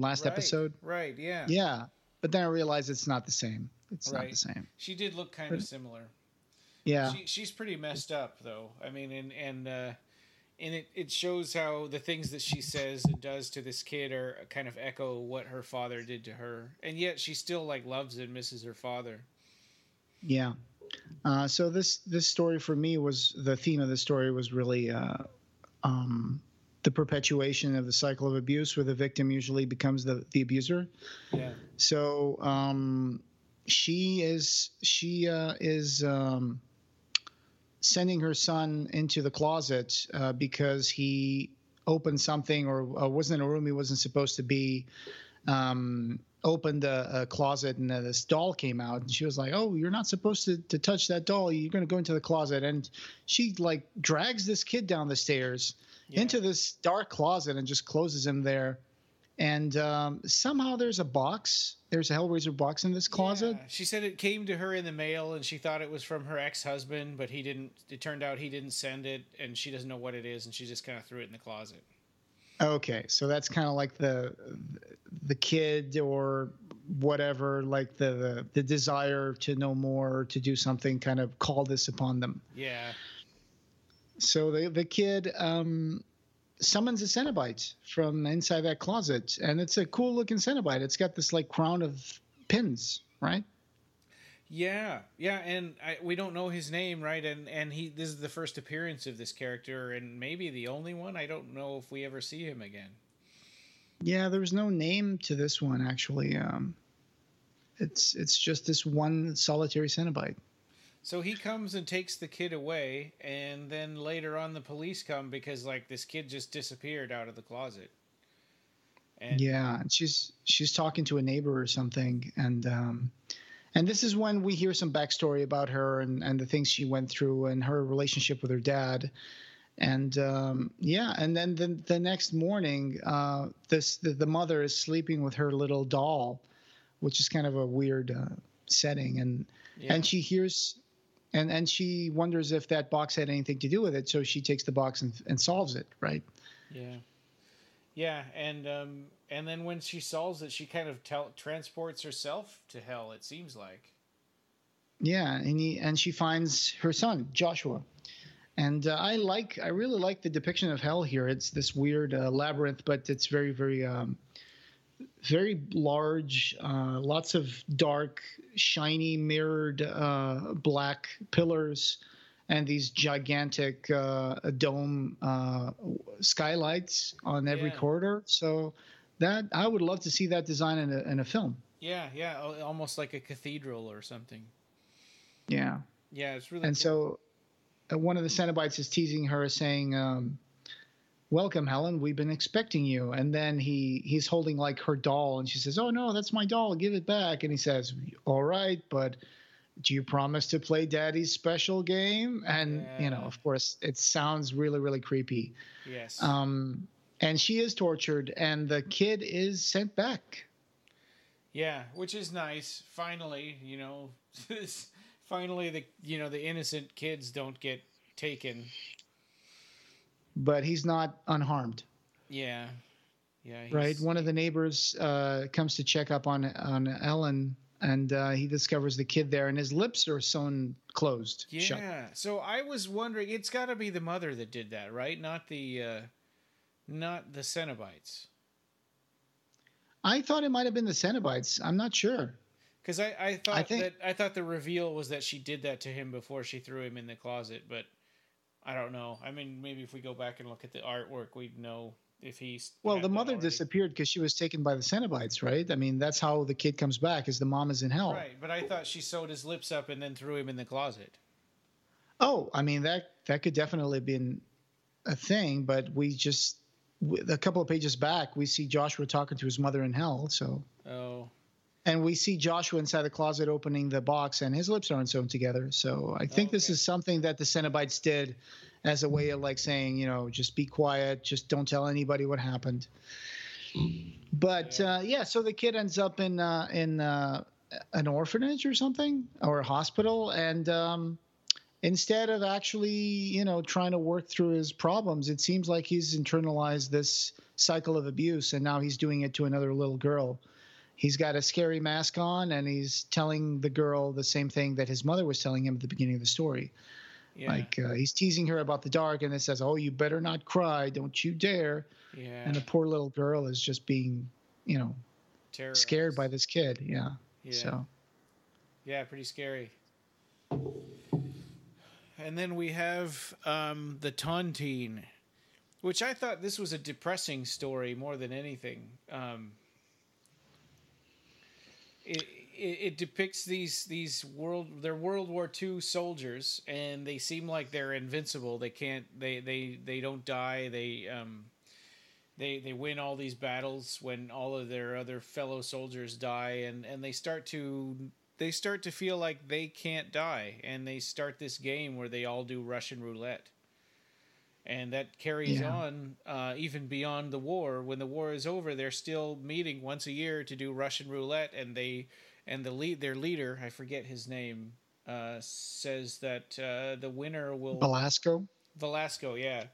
last episode? Right, yeah. Yeah, but then I realized it's not the same. It's not the same. She did look kind of similar. Yeah. She's pretty messed up, though. I mean, and it shows how the things that she says and does to this kid are kind of echo what her father did to her. And yet she still, like, loves and misses her father. Yeah. So this story for me the theme of the story was really the perpetuation of the cycle of abuse, where the victim usually becomes the abuser. Yeah. So she is sending her son into the closet because he opened something or was in a room he wasn't supposed to be. Opened a closet, and this doll came out, and she was like, "Oh, you're not supposed to touch that doll. You're going to go into the closet." And she like drags this kid down the stairs into this dark closet and just closes him there. And somehow there's a box. There's a Hellraiser box in this closet. Yeah. She said it came to her in the mail, and she thought it was from her ex-husband, but he didn't. It turned out he didn't send it, and she doesn't know what it is, and she just kind of threw it in the closet. Okay, so that's kind of like the kid or whatever, like the desire to know more, to do something, kind of call this upon them. Yeah. So the kid summons a Cenobite from inside that closet, and it's a cool looking Cenobite. It's got this like crown of pins, right? Yeah, and we don't know his name, right? And this is the first appearance of this character, and maybe the only one. I don't know if we ever see him again. Yeah, there was no name to this one, actually. It's just this one solitary Cenobite. So he comes and takes the kid away, and then later on the police come because like this kid just disappeared out of the closet. And yeah, and she's talking to a neighbor or something, and this is when we hear some backstory about her and the things she went through and her relationship with her dad. And and then the next morning, the mother is sleeping with her little doll, which is kind of a weird setting, and Yeah. she hears. And she wonders if that box had anything to do with it, so she takes the box and solves it, right? Yeah. Yeah, and then when she solves it, she kind of transports herself to hell. It seems like. Yeah, and she finds her son Joshua, and I really like the depiction of hell here. It's this weird labyrinth, but it's very very large, lots of dark, shiny, mirrored black pillars, and these gigantic dome skylights on every corridor. So that I would love to see that design in a film. Yeah, yeah, almost like a cathedral or something. Yeah. Yeah, it's really and cool. So one of the Cenobites is teasing her, saying, welcome, Helen, we've been expecting you. And then he's holding like her doll, and she says, oh no, that's my doll, give it back. And he says, all right, but do you promise to play Daddy's special game? And of course it sounds really, really creepy. Yes. And she is tortured, and the kid is sent back. Yeah, which is nice. Finally, finally the innocent kids don't get taken. But he's not unharmed. Yeah. Yeah. Right. One of the neighbors comes to check up on Ellen, and he discovers the kid there, and his lips are sewn closed. Yeah. Shut. So I was wondering, it's got to be the mother that did that, right? Not the Cenobites. I thought it might have been the Cenobites. I'm not sure. Because I thought the reveal was that she did that to him before she threw him in the closet, but I don't know. I mean, maybe if we go back and look at the artwork, we'd know if he's... Well, the mother disappeared because she was taken by the Cenobites, right? I mean, that's how the kid comes back, is the mom is in hell. Right, but I thought she sewed his lips up and then threw him in the closet. Oh, I mean, that could definitely have been a thing, but a couple of pages back, we see Joshua talking to his mother in hell, so... Oh. And we see Joshua inside the closet opening the box, and his lips aren't sewn together. So I think this is something that the Cenobites did as a way of like saying, just be quiet, just don't tell anybody what happened. But so the kid ends up in an orphanage or something, or a hospital, and instead of actually trying to work through his problems, it seems like he's internalized this cycle of abuse, and now he's doing it to another little girl. He's got a scary mask on, and he's telling the girl the same thing that his mother was telling him at the beginning of the story. Yeah. Like he's teasing her about the dark, and it says, "Oh, you better not cry, don't you dare!" Yeah. And the poor little girl is just being, terrorized. Scared by this kid. Yeah. So. Yeah, pretty scary. And then we have the Tontine, which I thought this was a depressing story more than anything. It depicts these World War II soldiers, and they seem like they're invincible. They can't they don't die. They win all these battles when all of their other fellow soldiers die, and they start to feel like they can't die, and they start this game where they all do Russian roulette. And that carries on even beyond the war. When the war is over, they're still meeting once a year to do Russian roulette, and their leader, I forget his name, says that the winner will... Velasco, yeah.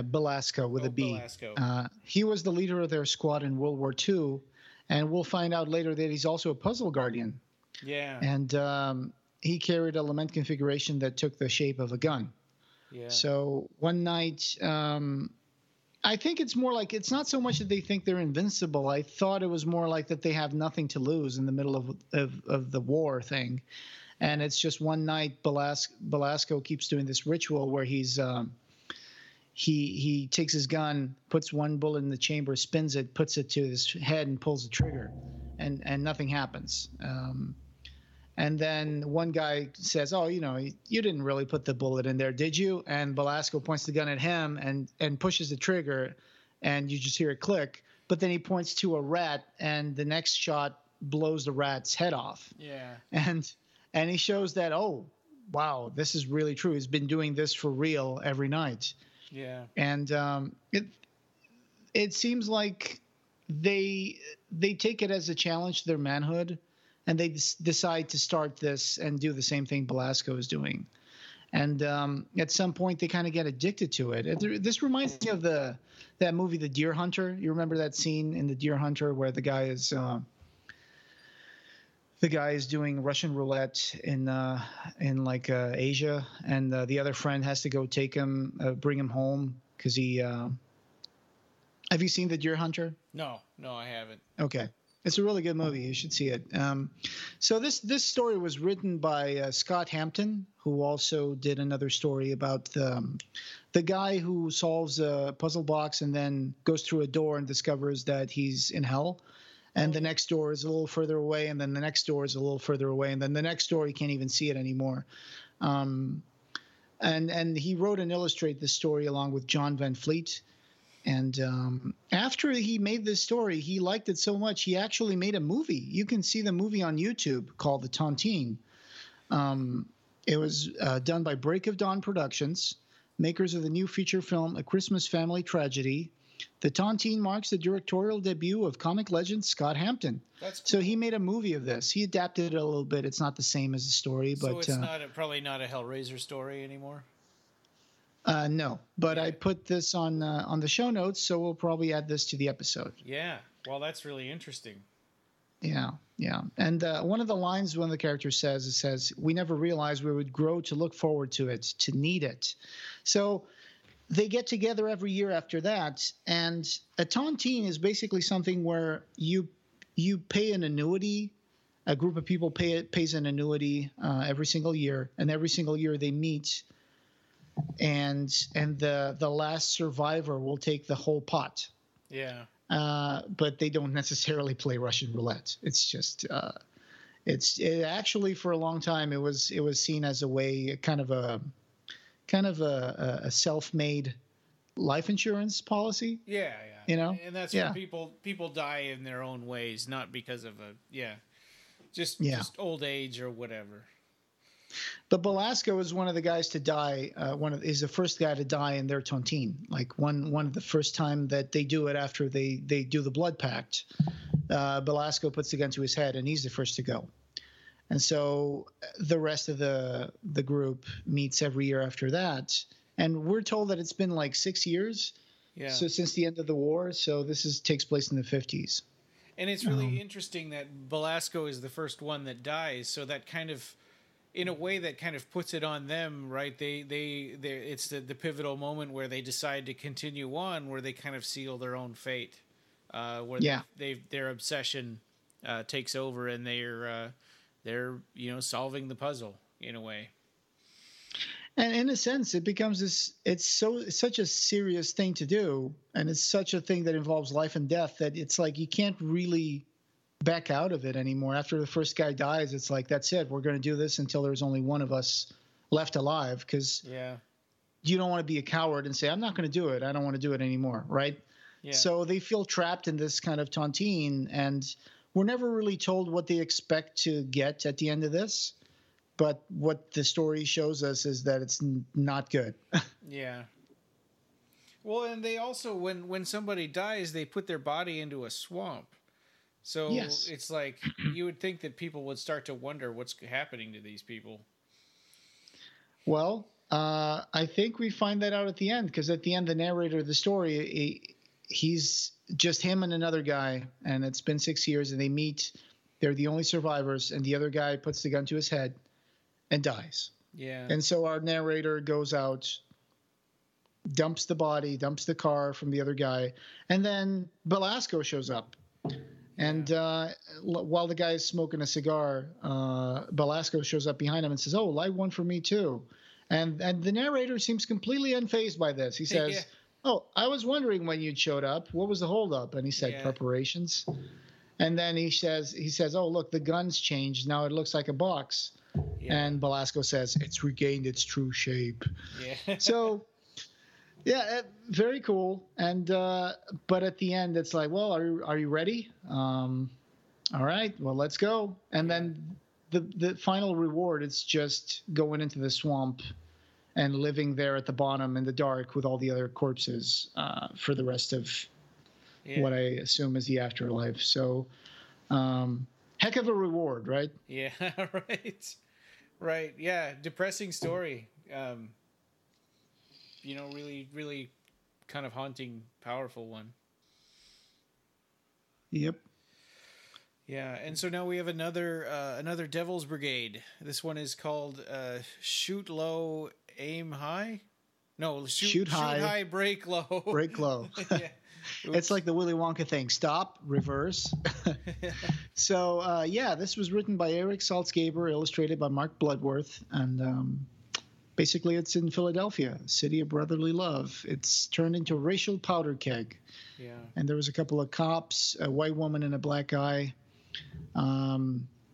Belasco with a B. Belasco. He was the leader of their squad in World War II, and we'll find out later that he's also a puzzle guardian. Yeah. And he carried a lament configuration that took the shape of a gun. Yeah. So one night, I think it's more like, it's not so much that they think they're invincible. I thought it was more like that they have nothing to lose in the middle of the war thing. And it's just one night, Belasco keeps doing this ritual where he takes his gun, puts one bullet in the chamber, spins it, puts it to his head, and pulls the trigger, and nothing happens. And then one guy says, "Oh, you didn't really put the bullet in there, did you?" And Belasco points the gun at him and pushes the trigger, and you just hear it click. But then he points to a rat, and the next shot blows the rat's head off. Yeah. And he shows that, oh, wow, this is really true. He's been doing this for real every night. Yeah. And it seems like they take it as a challenge to their manhood. and they decide to start this and do the same thing Belasco is doing. And at some point, they kind of get addicted to it. This reminds me of that movie, The Deer Hunter. You remember that scene in The Deer Hunter where the guy is doing Russian roulette in like Asia, and the other friend has to go bring him home because he. Have you seen The Deer Hunter? No, I haven't. Okay. It's a really good movie. You should see it. So this story was written by Scott Hampton, who also did another story about the guy who solves a puzzle box and then goes through a door and discovers that he's in hell. And the next door is a little further away, and then the next door is a little further away, and then the next door, he can't even see it anymore. And he wrote and illustrated this story along with John Van Fleet. And after he made this story, he liked it so much, he actually made a movie. You can see the movie on YouTube called The Tontine. It was done by Break of Dawn Productions, makers of the new feature film A Christmas Family Tragedy. The Tontine marks the directorial debut of comic legend Scott Hampton. That's cool. So he made a movie of this. He adapted it a little bit. It's not the same as the story. So it's probably not a Hellraiser story anymore? No, but I put this on the show notes, so we'll probably add this to the episode. Yeah, well, that's really interesting. Yeah. And one of the lines one of the characters says, "We never realized we would grow to look forward to it, to need it." So they get together every year after that, and a tontine is basically something where you pay an annuity. A group of people pays an annuity every single year, and every single year they meet. And the last survivor will take the whole pot. Yeah. But they don't necessarily play Russian roulette. It's just it actually for a long time it was seen as a way kind of a self-made life insurance policy. Yeah. You know, and that's where people die in their own ways, not because of just old age or whatever. But Belasco is one of the guys to die. Is the first guy to die in their tontine. Like one of the first time that they do it after they do the blood pact. Belasco puts the gun to his head, and he's the first to go. And so the rest of the group meets every year after that. And we're told that it's been like 6 years. Yeah. So since the end of the war. So this takes place in the 50s. And it's really interesting that Belasco is the first one that dies. So that kind of, in a way, that kind of puts it on them, right? It's the pivotal moment where they decide to continue on, where they kind of seal their own fate, where their obsession takes over, and they're solving the puzzle in a way. And in a sense, it becomes this. It's such a serious thing to do, and it's such a thing that involves life and death that it's like you can't really back out of it anymore. After the first guy dies, it's like, that's it. We're going to do this until there's only one of us left alive, because you don't want to be a coward and say, I'm not going to do it. I don't want to do it anymore, right? Yeah. So they feel trapped in this kind of tontine, and we're never really told what they expect to get at the end of this. But what the story shows us is that it's not good. Yeah. Well, and they also, when somebody dies, they put their body into a swamp. So It's like you would think that people would start to wonder what's happening to these people. Well, I think we find that out at the end, because at the end, the narrator of the story, he's just him and another guy, and it's been 6 years, and they meet. They're the only survivors, and the other guy puts the gun to his head and dies. Yeah. And so our narrator goes out, dumps the body, dumps the car from the other guy, and then Belasco shows up. And while the guy is smoking a cigar, Belasco shows up behind him and says, "Oh, light one for me too." And the narrator seems completely unfazed by this. He says, "Oh, I was wondering when you'd showed up. What was the holdup?" And he said, "Preparations." And then he says, "Oh, look, the gun's changed. Now it looks like a box." Yeah. And Belasco says, "It's regained its true shape." Yeah. So, very cool. And but at the end, it's like, well, are you ready? All right, well, let's go. And then the final reward is just going into the swamp and living there at the bottom in the dark with all the other corpses for the rest of what I assume is the afterlife. So Heck of a reward, right? Yeah, right. Right. Yeah, depressing story. Really, really kind of haunting, powerful one. Yep. Yeah, and so now we have another Devil's Brigade. This one is called Shoot Low, Aim High. No, shoot high, break low. Break low. Yeah. It's like the Willy Wonka thing. Stop, reverse. So, this was written by Erik Saltzgaber, illustrated by Mark Bloodworth. And basically, it's in Philadelphia, city of brotherly love. It's turned into a racial powder keg. Yeah. And there was a couple of cops, a white woman and a black guy,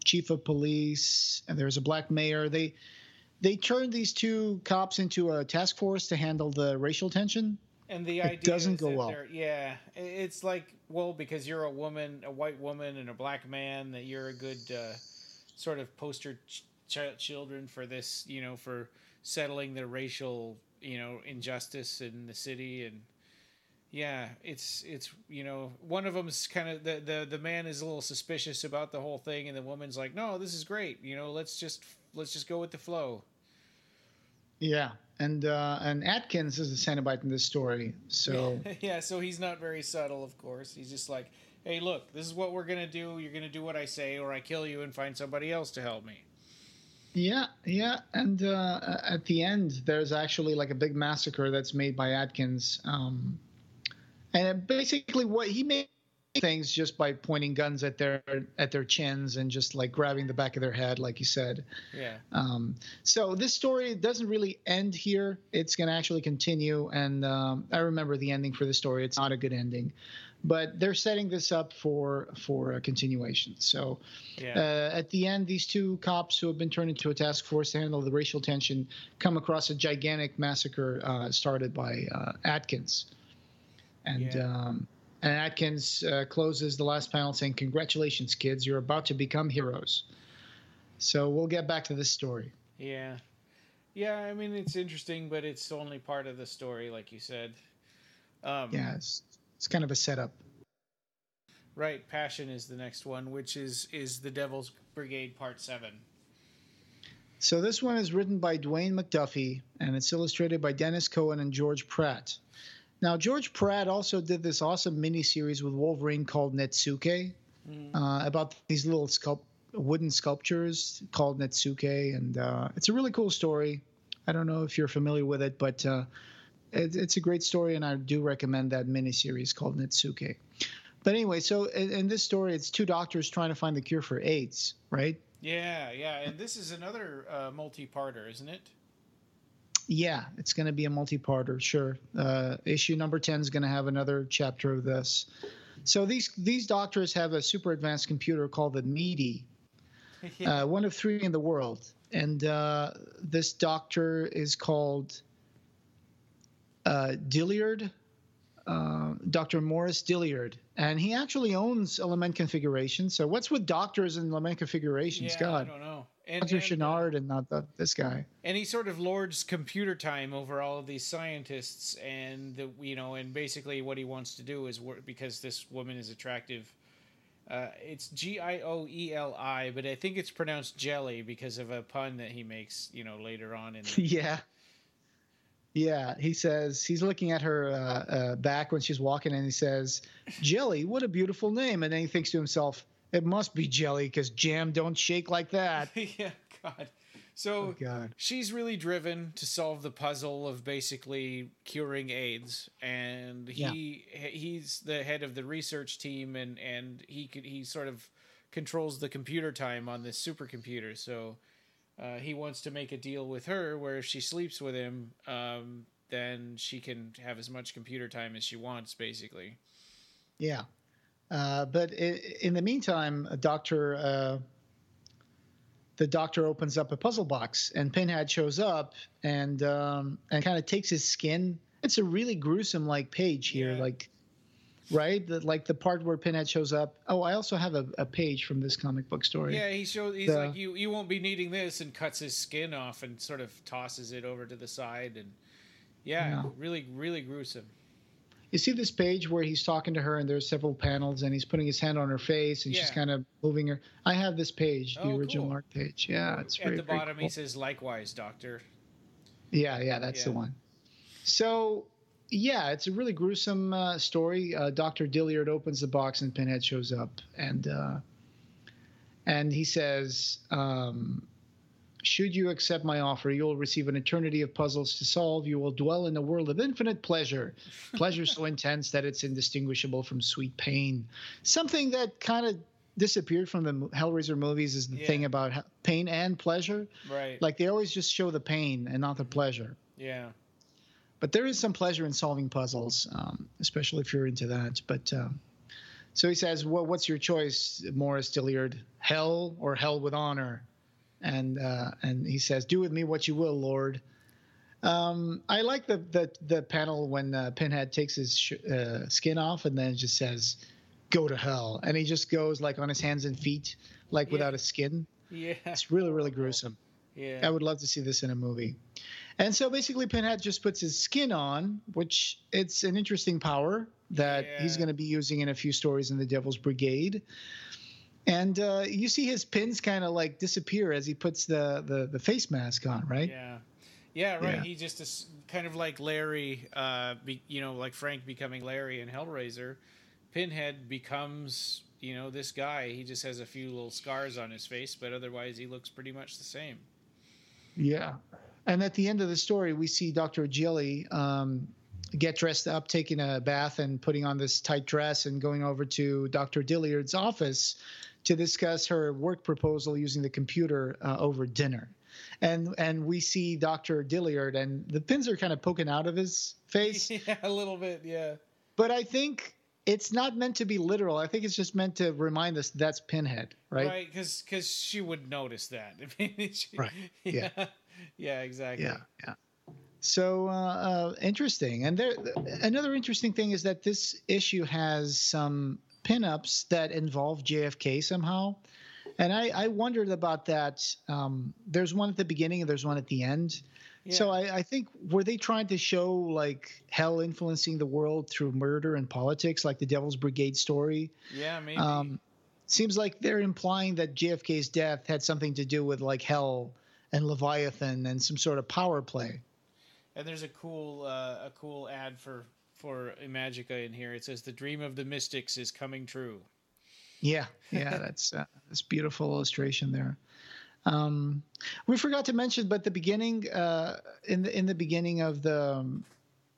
chief of police, and there's a black mayor. They turned these two cops into a task force to handle the racial tension. And the idea doesn't go well. Yeah, it's like, well, because you're a woman, a white woman, and a black man, that you're a good sort of poster children for this, for settling the racial, injustice in the city. And yeah, it's one of them's kind of the man is a little suspicious about the whole thing, and the woman's like, no, this is great, let's just go with the flow. Yeah, and Atkins is the Cenobite in this story. So yeah, so he's not very subtle, of course. He's just like, hey, look, this is what we're gonna do. You're gonna do what I say, or I kill you and find somebody else to help me. Yeah, and at the end, there's actually like a big massacre that's made by Atkins, and basically what he made things just by pointing guns at their chins and just like grabbing the back of their head, like you said. Yeah. So this story doesn't really end here. It's going to actually continue, and I remember the ending for the story. It's not a good ending, but they're setting this up for a continuation. So at the end, these two cops who have been turned into a task force to handle the racial tension come across a gigantic massacre started by Atkins, and Atkins closes the last panel saying, "Congratulations, kids! You're about to become heroes." So we'll get back to this story. Yeah. I mean, it's interesting, but it's only part of the story, like you said. It's kind of a setup. Right. Passion is the next one, which is the Devil's Brigade Part 7. So this one is written by Dwayne McDuffie, and it's illustrated by Dennis Cohen and George Pratt. Now, George Pratt also did this awesome miniseries with Wolverine called Netsuke, about these little wooden sculptures called Netsuke, and it's a really cool story. I don't know if you're familiar with it, but it's a great story, and I do recommend that miniseries called Netsuke. But anyway, so in this story, it's two doctors trying to find the cure for AIDS, right? Yeah, and this is another multi-parter, isn't it? Yeah, it's going to be a multi-parter, sure. Issue number 10 is going to have another chapter of this. So these doctors have a super advanced computer called the MEDI, one of 3 in the world. And this doctor is called Dilliard, Dr. Morris Dilliard. And he actually owns a lament configuration. So what's with doctors and lament configurations? God, I don't know. Dr. Chenard and not this guy. And he sort of lords computer time over all of these scientists, and and basically what he wants to do is work, because this woman is attractive. It's Gioeli, but I think it's pronounced jelly because of a pun that he makes, later on in the... Yeah, he says he's looking at her back when she's walking, and he says, "Jelly, what a beautiful name." And then he thinks to himself, "It must be jelly because jam don't shake like that." Yeah, God. So she's really driven to solve the puzzle of basically curing AIDS, and he's the head of the research team, and he sort of controls the computer time on this supercomputer. So he wants to make a deal with her where if she sleeps with him, then she can have as much computer time as she wants, basically. Yeah. But in the meantime, the doctor opens up a puzzle box, and Pinhead shows up and kind of takes his skin. It's a really gruesome page here, right? The part where Pinhead shows up. Oh, I also have a page from this comic book story. Yeah, he's like, you won't be needing this, and cuts his skin off and sort of tosses it over to the side, and really, really gruesome. You see this page where he's talking to her, and there's several panels, and he's putting his hand on her face, and she's kind of moving her. I have this page, the original art page. Yeah, it's at the bottom. cool. He says, "Likewise, Doctor." Yeah, that's the one. So, yeah, it's a really gruesome story. Dr. Dilliard opens the box, and Pinhead shows up, and he says, should you accept my offer, you will receive an eternity of puzzles to solve. You will dwell in a world of infinite pleasure, pleasure so intense that it's indistinguishable from sweet pain. Something that kind of disappeared from the Hellraiser movies is the thing about pain and pleasure. Right. Like they always just show the pain and not the pleasure. Yeah. But there is some pleasure in solving puzzles, especially if you're into that. But so he says, well, what's your choice, Morris Dilliard? Hell or hell with honor? And he says, do with me what you will, Lord. I like the panel when Pinhead takes his skin off and then just says, go to hell. And he just goes like on his hands and feet, like without a skin. Yeah. It's really, really gruesome. Yeah. I would love to see this in a movie. And so basically Pinhead just puts his skin on, which it's an interesting power that he's going to be using in a few stories in the Devil's Brigade. And you see his pins kind of like disappear as he puts the face mask on, right? Yeah, right. Yeah. He just is kind of like Larry, like Frank becoming Larry in Hellraiser. Pinhead becomes, this guy. He just has a few little scars on his face, but otherwise he looks pretty much the same. Yeah. And at the end of the story, we see Dr. Gilly get dressed up, taking a bath and putting on this tight dress and going over to Dr. Dilliard's office to discuss her work proposal using the computer over dinner. And we see Dr. Dilliard, and the pins are kind of poking out of his face. Yeah, a little bit, yeah. But I think it's not meant to be literal. I think it's just meant to remind us that's Pinhead, right? Right, because she would notice that. Right, yeah. Yeah, exactly. Yeah. So interesting. And another interesting thing is that this issue has some pinups that involve JFK somehow. And I wondered about that. There's one at the beginning and there's one at the end. Yeah. So I think, were they trying to show like hell influencing the world through murder and politics, like the Devil's Brigade story? Yeah, maybe. Seems like they're implying that JFK's death had something to do with like hell and Leviathan and some sort of power play. And there's a cool ad for Imagica in here. It says, "The dream of the mystics is coming true." Yeah, that's beautiful illustration there. We forgot to mention, but the beginning, in the beginning of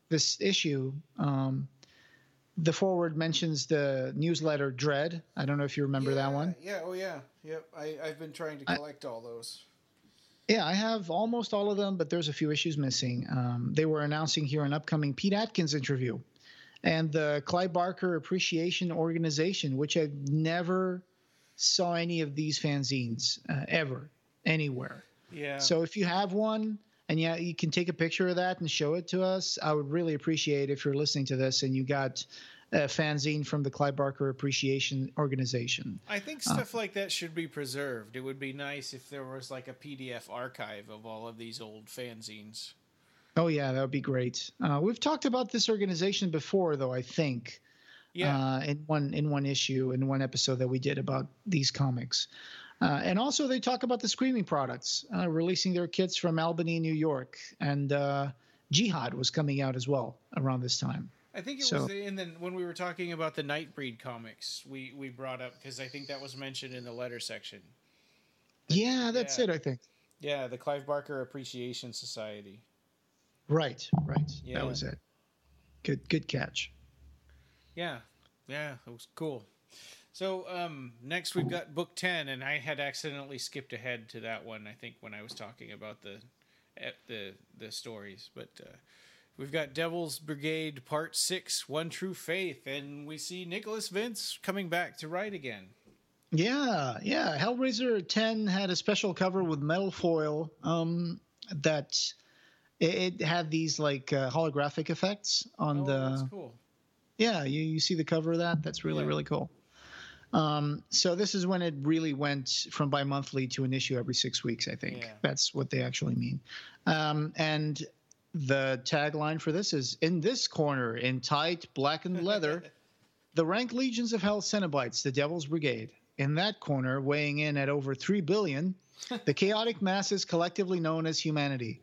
this issue, the foreword mentions the newsletter Dread. I don't know if you remember that one. Yeah. Oh yeah. Yep. I've been trying to collect all those. Yeah, I have almost all of them, but there's a few issues missing. They were announcing here an upcoming Pete Atkins interview and the Clive Barker Appreciation Organization, which I never saw any of these fanzines ever, anywhere. Yeah. So if you have one and you can take a picture of that and show it to us, I would really appreciate if you're listening to this and you got a fanzine from the Clive Barker Appreciation Organization. I think stuff like that should be preserved. It would be nice if there was like a PDF archive of all of these old fanzines. Oh yeah, that would be great. We've talked about this organization before, though. I think, in one issue, in one episode that we did about these comics, and also they talk about the Screaming products releasing their kits from Albany, New York, and Jihad was coming out as well around this time. I think it was when we were talking about the Nightbreed comics, we brought up, because I think that was mentioned in the letter section. Yeah, that's it, I think. Yeah, the Clive Barker Appreciation Society. Right. Yeah. That was it. Good catch. Yeah, it was cool. So next we've got book 10, and I had accidentally skipped ahead to that one, I think, when I was talking about the stories, but we've got Devil's Brigade Part 6, One True Faith, and we see Nicholas Vince coming back to write again. Yeah. Hellraiser 10 had a special cover with metal foil that it had these like holographic effects on that's cool. Yeah, you see the cover of that? That's really cool. So this is when it really went from bi-monthly to an issue every 6 weeks, I think. Yeah. That's what they actually mean. And The tagline for this is, "In this corner, in tight blackened leather, the rank legions of hell Cenobites, the Devil's Brigade. In that corner, weighing in at over 3 billion, the chaotic masses collectively known as humanity."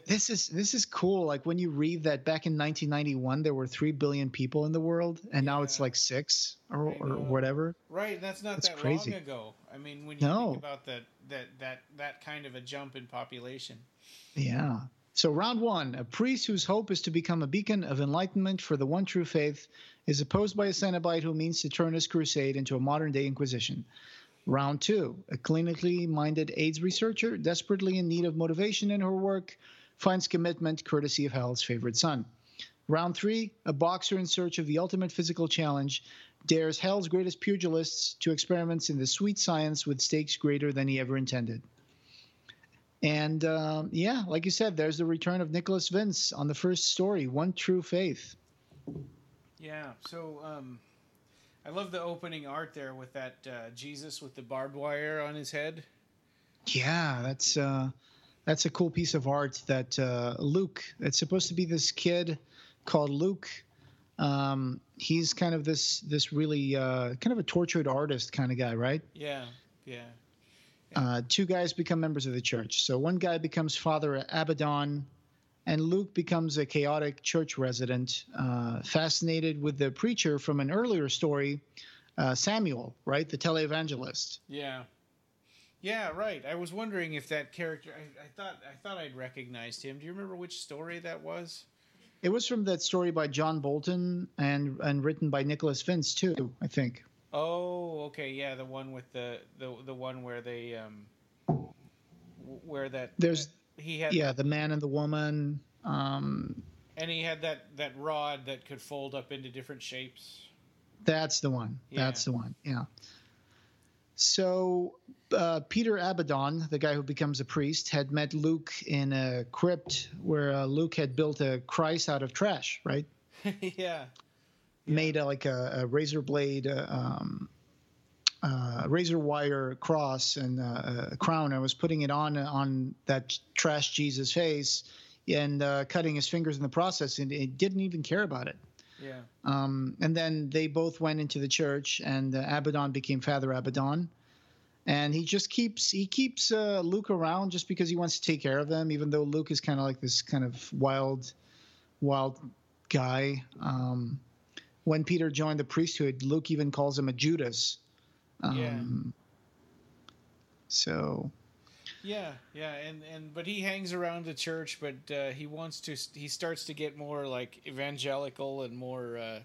This is cool. Like when you read that back in 1991, there were 3 billion people in the world, and now it's like 6 or whatever. Right, that's not that crazy. long ago. I mean, when you think about that kind of a jump in population. Yeah. So round 1, a priest whose hope is to become a beacon of enlightenment for the one true faith is opposed by a Cenobite who means to turn his crusade into a modern-day Inquisition. Round 2, a clinically minded AIDS researcher desperately in need of motivation in her work finds commitment courtesy of Hell's favorite son. Round 3, a boxer in search of the ultimate physical challenge dares Hell's greatest pugilists to experiments in the sweet science with stakes greater than he ever intended. And yeah, like you said, there's the return of Nicholas Vince on the first story, One True Faith. Yeah, so I love the opening art there with that Jesus with the barbed wire on his head. Yeah, that's a cool piece of art that Luke, it's supposed to be this kid called Luke. He's kind of this really kind of a tortured artist kind of guy, right? Yeah. 2 guys become members of the church. So one guy becomes Father Abaddon, and Luke becomes a chaotic church resident, fascinated with the preacher from an earlier story, Samuel, right? The televangelist. Yeah, right. I was wondering if that character. I thought I'd recognized him. Do you remember which story that was? It was from that story by John Bolton and written by Nicholas Vince too, I think. Oh, okay, yeah, the one with the one where they where that there's that he had the man and the woman, and he had that rod that could fold up into different shapes. That's the one. Yeah. That's the one. Yeah. So Peter Abaddon, the guy who becomes a priest, had met Luke in a crypt where Luke had built a Christ out of trash, right? Yeah. Made like a razor blade, razor wire cross and a crown. I was putting it on that trash Jesus face and cutting his fingers in the process, and it didn't even care about it. Yeah. And then they both went into the church, and Abaddon became Father Abaddon. And he keeps Luke around just because he wants to take care of him, even though Luke is kind of like this kind of wild guy. When Peter joined the priesthood, Luke even calls him a Judas. So. Yeah, but he hangs around the church, but he starts to get more like evangelical and more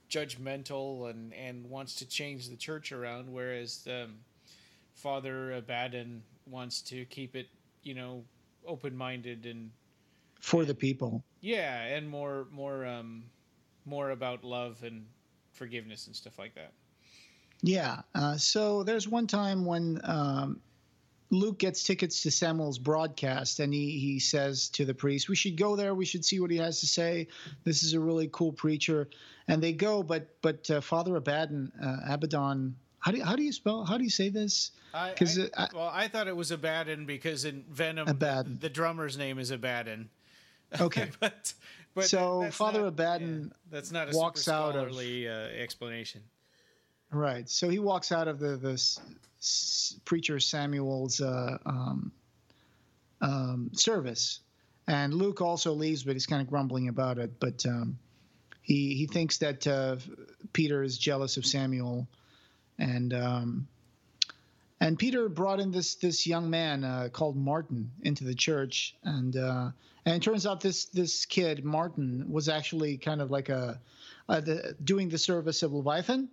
judgmental and wants to change the church around, whereas Father Abaddon wants to keep it, open-minded and for the people. Yeah, and more about love and forgiveness and stuff like that. Yeah. So there's one time when Luke gets tickets to Samuel's broadcast, and he says to the priest, "We should go there. We should see what he has to say. This is a really cool preacher." And they go, but Father Abaddon, how do you say this? I thought it was Abaddon because in Venom, the drummer's name is Abaddon. Okay. but so Father Abaddon that's not a walks super out scholarly explanation. Right. So he walks out of the preacher Samuel's service, and Luke also leaves, but he's kind of grumbling about it. But he thinks that Peter is jealous of Samuel, and Peter brought in this young man called Martin into the church, and it turns out this kid Martin was actually kind of like doing the service of Leviathan.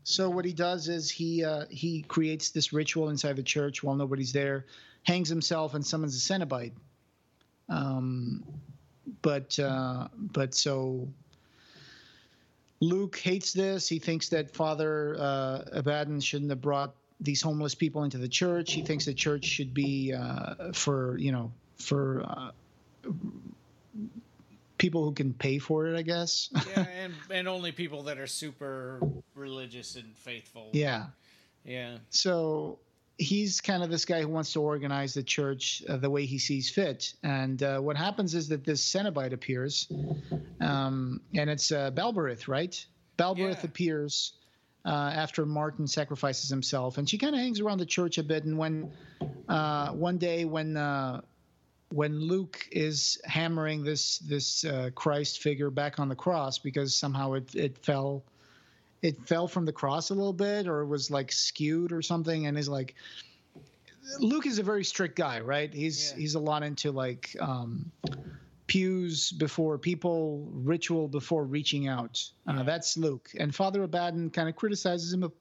So what he does is he creates this ritual inside the church while nobody's there, hangs himself, and summons a Cenobite. But so Luke hates this. He thinks that Father Abaddon shouldn't have brought these homeless people into the church. He thinks the church should be for people who can pay for it, I guess. Yeah, and only people that are super religious and faithful. Yeah. Yeah. So he's kind of this guy who wants to organize the church the way he sees fit. And what happens is that this Cenobite appears, and it's Balberith, right? Balberith appears after Martin sacrifices himself, and she kind of hangs around the church a bit. And when one day when Luke is hammering this Christ figure back on the cross because somehow it fell from the cross a little bit, or it was like skewed or something, and is like, Luke is a very strict guy, right? He's a lot into like pews before people, ritual before reaching out. That's Luke. And Father Abaddon kind of criticizes him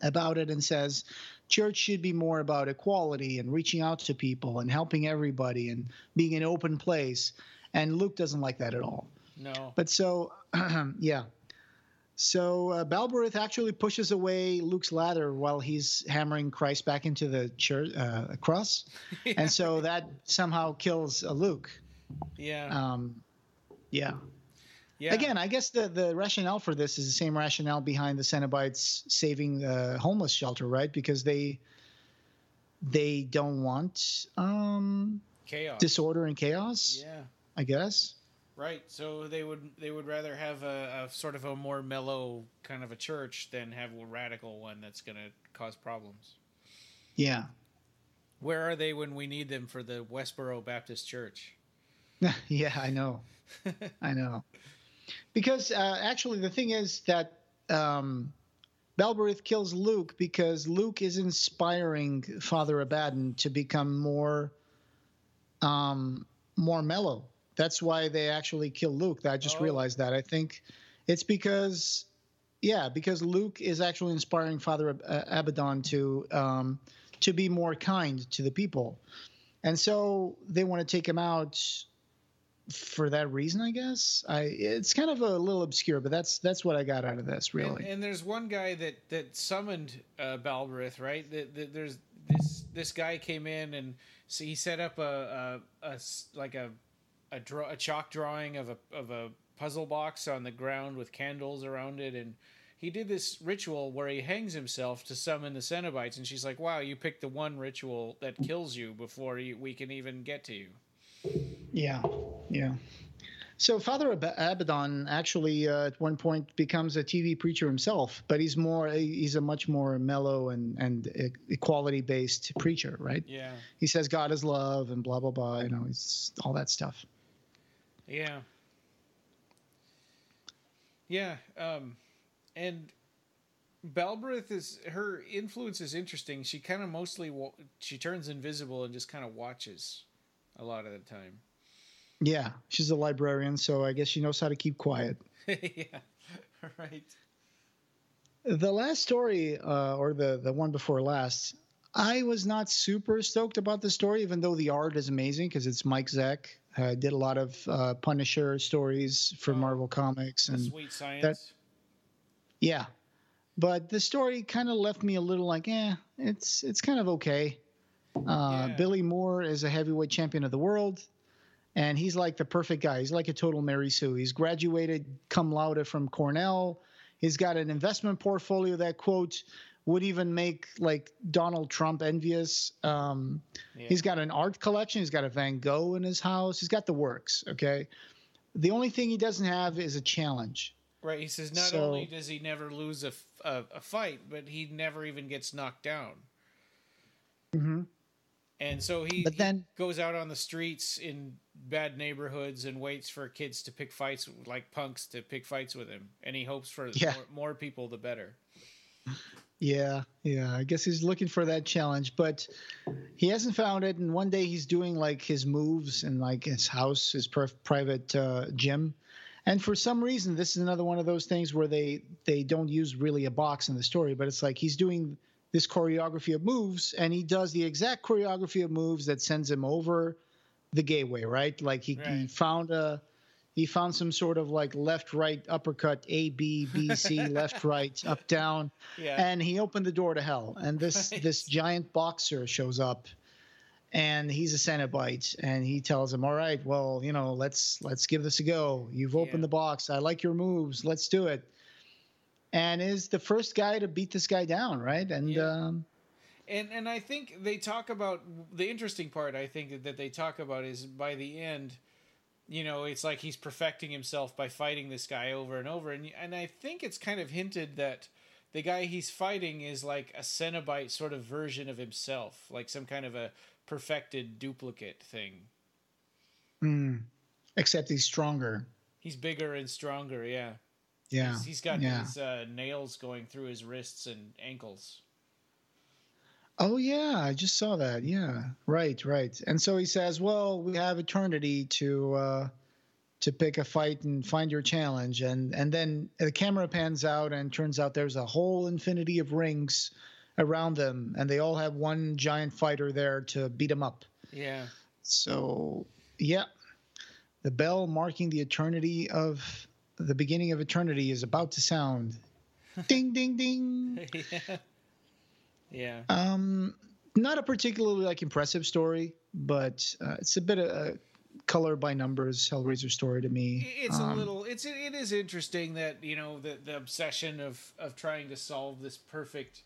about it and says church should be more about equality and reaching out to people and helping everybody and being an open place. And Luke doesn't like that at all. No. But so, So Balberith actually pushes away Luke's ladder while he's hammering Christ back into the church cross. And so that somehow kills Luke. Yeah. Yeah. Again, I guess the rationale for this is the same rationale behind the Cenobites saving the homeless shelter, right? Because they don't want chaos, disorder and chaos. Yeah, I guess. Right. So they would rather have a sort of a more mellow kind of a church than have a radical one that's going to cause problems. Yeah. Where are they when we need them for the Westboro Baptist Church? Yeah, I know. I know. Because actually the thing is that Balberith kills Luke because Luke is inspiring Father Abaddon to become more mellow. That's why they actually kill Luke. I just realized that. I think it's because Luke is actually inspiring Father Abaddon to be more kind to the people. And so they want to take him out for that reason, I guess. It's kind of a little obscure, but that's what I got out of this, really. And there's one guy that summoned Balberith, right? There's this guy came in and so he set up a chalk drawing of a puzzle box on the ground with candles around it, and he did this ritual where he hangs himself to summon the Cenobites, and she's like, wow, you picked the one ritual that kills you before we can even get to you. Yeah. So Father Abaddon actually at one point becomes a TV preacher himself, but he's a much more mellow and equality-based preacher, right? Yeah. He says God is love and blah, blah, blah, it's all that stuff. Yeah. Yeah. And Balberith her influence is interesting. She kind of she turns invisible and just kind of watches a lot of the time. Yeah. She's a librarian, so I guess she knows how to keep quiet. Yeah. Right. The last story, or the one before last, I was not super stoked about the story, even though the art is amazing because it's Mike Zeck. Did a lot of Punisher stories for Marvel Comics and Sweet Science. Yeah, but the story kind of left me a little like, it's kind of okay. Billy Moore is a heavyweight champion of the world, and he's like the perfect guy. He's like a total Mary Sue. He's graduated cum laude from Cornell. He's got an investment portfolio that, quote, would even make like Donald Trump envious. He's got an art collection. He's got a Van Gogh in his house. He's got the works. Okay. The only thing he doesn't have is a challenge. Right. He says not only does he never lose a fight, but he never even gets knocked down. Mm-hmm. And so he goes out on the streets in bad neighborhoods and waits for kids to pick fights, like punks to pick fights with him. And he hopes for more people, the better. Yeah. I guess he's looking for that challenge, but he hasn't found it. And one day he's doing like his moves in like his house, his private gym. And for some reason, this is another one of those things where they don't use really a box in the story, but it's like he's doing this choreography of moves, and he does the exact choreography of moves that sends him over the gateway, right? Like he found some sort of like left, right, uppercut, A, B, B, C, left, right, up, down. Yeah. And he opened the door to hell. And this giant boxer shows up, and he's a Cenobite, and he tells him, all right, well, let's give this a go. You've opened the box. I like your moves. Let's do it. And is the first guy to beat this guy down, right? And And I think they talk about the interesting part. I think that they talk about is by the end, it's like he's perfecting himself by fighting this guy over and over, and I think it's kind of hinted that the guy he's fighting is like a Cenobite sort of version of himself, like some kind of a perfected duplicate thing. Except he's stronger. He's bigger and stronger. Yeah. Yeah. He's got these nails going through his wrists and ankles. Oh, yeah, I just saw that. Yeah, right. And so he says, well, we have eternity to pick a fight and find your challenge. And then the camera pans out and turns out there's a whole infinity of rings around them. And they all have one giant fighter there to beat them up. Yeah. So, yeah, the bell marking the beginning of eternity is about to sound. Ding, ding, ding. Yeah. Not a particularly impressive story, but it's a bit of a color by numbers Hellraiser story to me. It's a little. It is interesting that the obsession of trying to solve this perfect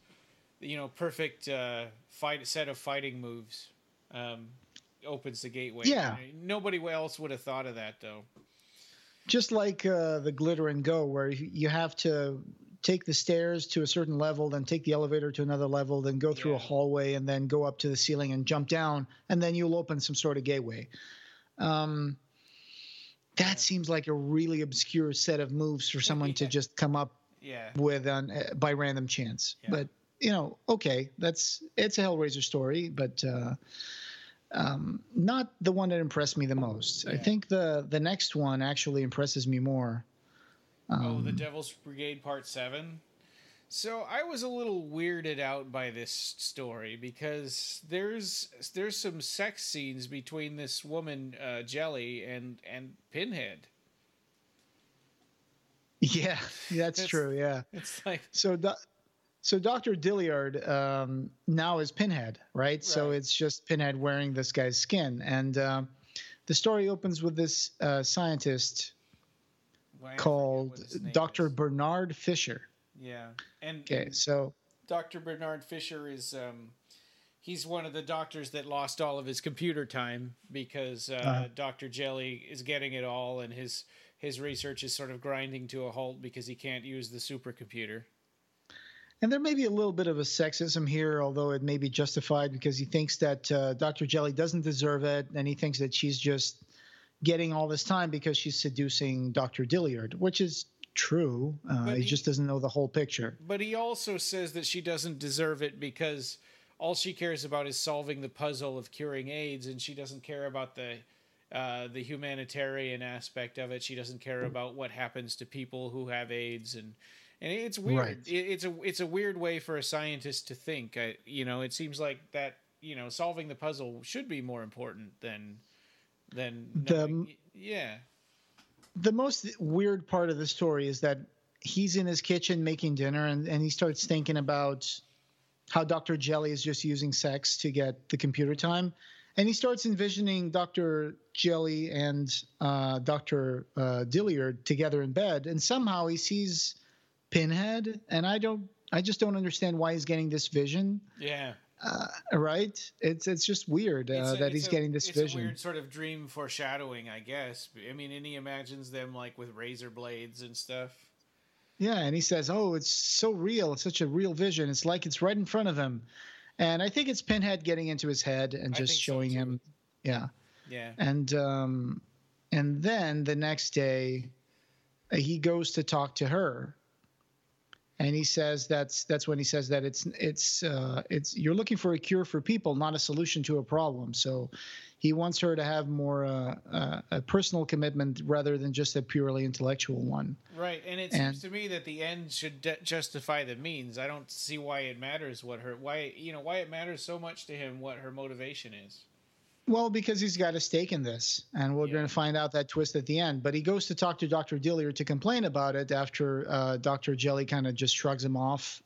set of fighting moves opens the gateway. Yeah. Nobody else would have thought of that though. Just like the Glitter and Go, where you have to take the stairs to a certain level, then take the elevator to another level, then go through a hallway, and then go up to the ceiling and jump down, and then you'll open some sort of gateway. That seems like a really obscure set of moves for someone to just come up with by random chance. Yeah. But okay, it's a Hellraiser story, but not the one that impressed me the most. Yeah. I think the next one actually impresses me more. The Devil's Brigade Part 7. So I was a little weirded out by this story because there's some sex scenes between this woman Jelly and Pinhead. Yeah, that's true. Yeah, it's like so Dr. Dilliard now is Pinhead, right? So it's just Pinhead wearing this guy's skin, and the story opens with this scientist called Dr. Bernard Fisher. Yeah. And so Dr. Bernard Fisher is he's one of the doctors that lost all of his computer time because Dr. Jelly is getting it all, and his research is sort of grinding to a halt because he can't use the supercomputer. And there may be a little bit of a sexism here, although it may be justified because he thinks that Dr. Jelly doesn't deserve it, and he thinks that she's just getting all this time because she's seducing Dr. Dilliard, which is true. He just doesn't know the whole picture. But he also says that she doesn't deserve it because all she cares about is solving the puzzle of curing AIDS, and she doesn't care about the humanitarian aspect of it. She doesn't care about what happens to people who have AIDS, and it's weird. Right. It's a weird way for a scientist to think. It seems like that solving the puzzle should be more important than knowing, The most weird part of the story is that he's in his kitchen making dinner, and he starts thinking about how Dr. Jelly is just using sex to get the computer time. And he starts envisioning Dr. Jelly and Dr. Dilliard together in bed, and somehow he sees Pinhead, and I just don't understand why he's getting this vision. Yeah. Right? It's just weird that he's getting this vision. It's a weird sort of dream foreshadowing, I guess. I mean, and he imagines them with razor blades and stuff. Yeah, and he says, "Oh, it's so real. It's such a real vision. It's like it's right in front of him." And I think it's Pinhead getting into his head and just showing him. Yeah. Yeah. And then the next day, he goes to talk to her. And he says that's when he says that it's you're looking for a cure for people, not a solution to a problem. So he wants her to have more a personal commitment rather than just a purely intellectual one. Right, and it seems to me that the end should justify the means. I don't see why it matters why it matters so much to him what her motivation is. Well, because he's got a stake in this, and we're going to find out that twist at the end. But he goes to talk to Dr. Dilliard to complain about it after Dr. Jelly kind of just shrugs him off,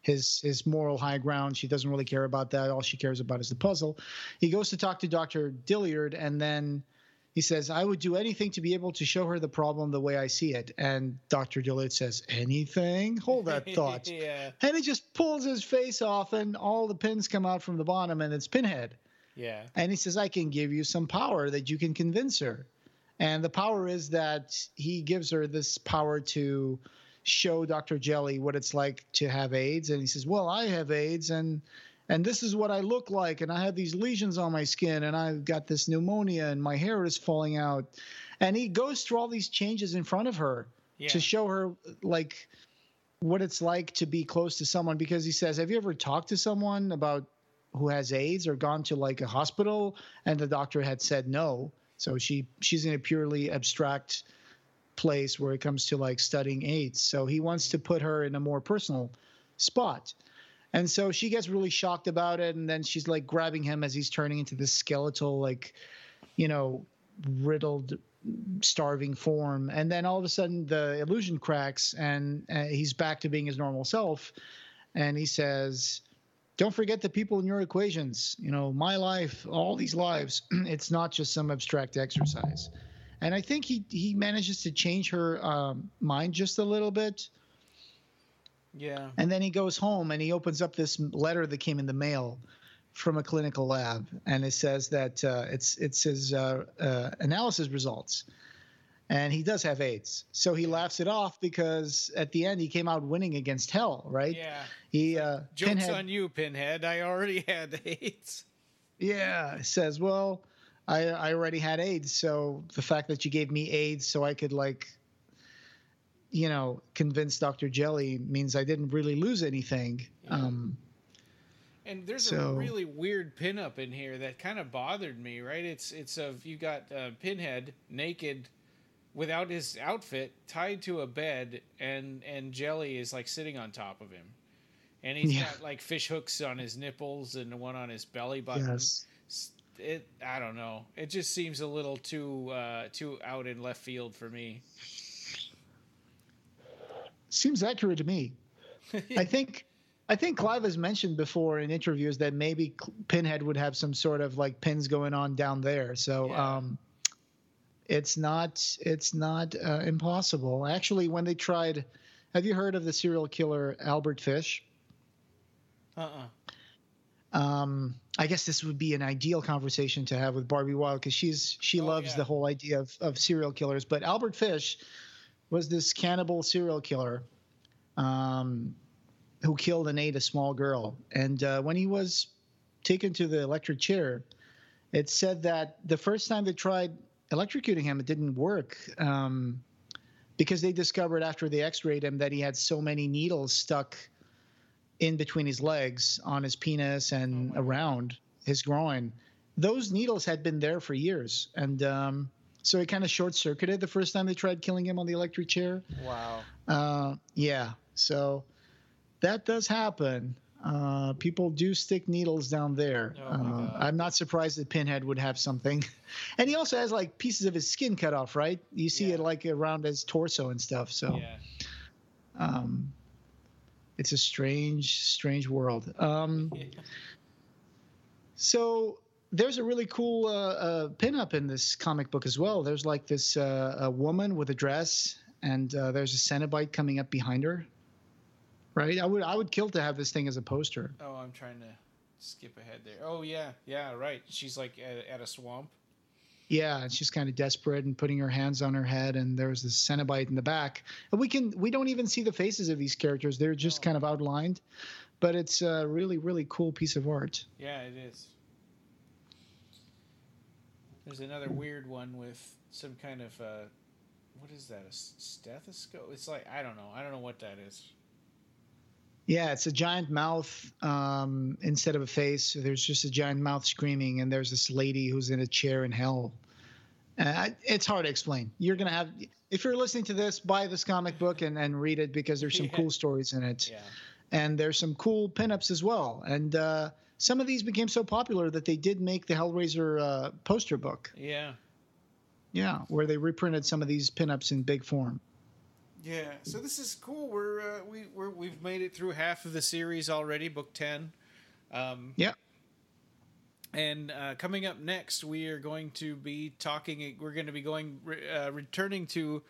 his moral high ground. She doesn't really care about that. All she cares about is the puzzle. He goes to talk to Dr. Dilliard, and then he says, I would do anything to be able to show her the problem the way I see it. And Dr. Gillette says, anything? Hold that thought. Yeah. And he just pulls his face off, and all the pins come out from the bottom, and it's Pinhead. Yeah. And he says, I can give you some power that you can convince her. And the power is that he gives her this power to show Dr. Jelly what it's like to have AIDS. And he says, well, I have AIDS, and this is what I look like, and I have these lesions on my skin, and I've got this pneumonia, and my hair is falling out. And he goes through all these changes in front of her to show her like what it's like to be close to someone. Because he says, have you ever talked to someone about who has AIDS or gone to like a hospital? And the doctor had said no. So she's in a purely abstract place where it comes to like studying AIDS. So he wants to put her in a more personal spot. And so she gets really shocked about it, and then she's like grabbing him as he's turning into this skeletal, like, you know, riddled, starving form. And then all of a sudden the illusion cracks, and he's back to being his normal self. And he says, don't forget the people in your equations. You know, my life, all these lives, it's not just some abstract exercise. And I think he manages to change her mind just a little bit. Yeah. And then he goes home and he opens up this letter that came in the mail from a clinical lab, and it says that it's his analysis results, and he does have AIDS. So he laughs it off because at the end he came out winning against Hell, right? Yeah. He Joke's Pinhead, on you, Pinhead. I already had AIDS. Yeah, says, well, I already had AIDS, so the fact that you gave me AIDS so I could like, you know, convince Dr. Jelly means I didn't really lose anything. Yeah. And there's a really weird pinup in here that kind of bothered me, right? It's of, you got Pinhead naked without his outfit, tied to a bed, and Jelly is like sitting on top of him. And he's got like fish hooks on his nipples and one on his belly button. Yes. I don't know. It just seems a little too out in left field for me. Seems accurate to me. I think Clive has mentioned before in interviews that maybe Pinhead would have some sort of like pins going on down there. So it's not impossible. Actually, when they tried, have you heard of the serial killer Albert Fish? I guess this would be an ideal conversation to have with Barbie Wild, because she loves the whole idea of serial killers. But Albert Fish was this cannibal serial killer who killed and ate a small girl. And when he was taken to the electric chair, it said that the first time they tried electrocuting him, it didn't work because they discovered after they x-rayed him that he had so many needles stuck in between his legs, on his penis, and around his groin. Those needles had been there for years. And so it kind of short-circuited the first time they tried killing him on the electric chair. Wow. Yeah. So that does happen. People do stick needles down there. I'm not surprised that Pinhead would have something. And he also has like pieces of his skin cut off, right? You see it like around his torso and stuff. So it's a strange world. So there's a really cool pinup in this comic book as well. There's like this a woman with a dress, and there's a Cenobite coming up behind her. Right? I would kill to have this thing as a poster. Oh, I'm trying to skip ahead there. Oh, yeah, right. She's like at a swamp. Yeah, and she's kind of desperate and putting her hands on her head, and there's this Cenobite in the back. And we don't even see the faces of these characters. They're just kind of outlined, but it's a really, really cool piece of art. Yeah, it is. There's another weird one with some kind of what is that? A stethoscope? It's like I don't know what that is. Yeah, it's a giant mouth instead of a face. There's just a giant mouth screaming, and there's this lady who's in a chair in hell. It's hard to explain. You're going to have, if you're listening to this, buy this comic book and read it, because there's some cool stories in it. Yeah. And there's some cool pinups as well. And some of these became so popular that they did make the Hellraiser poster book. Yeah. Yeah, where they reprinted some of these pinups in big form. Yeah, so this is cool. We've made it through half of the series already, book 10. Yeah. And coming up next, we are going to be talking. We're going to be returning to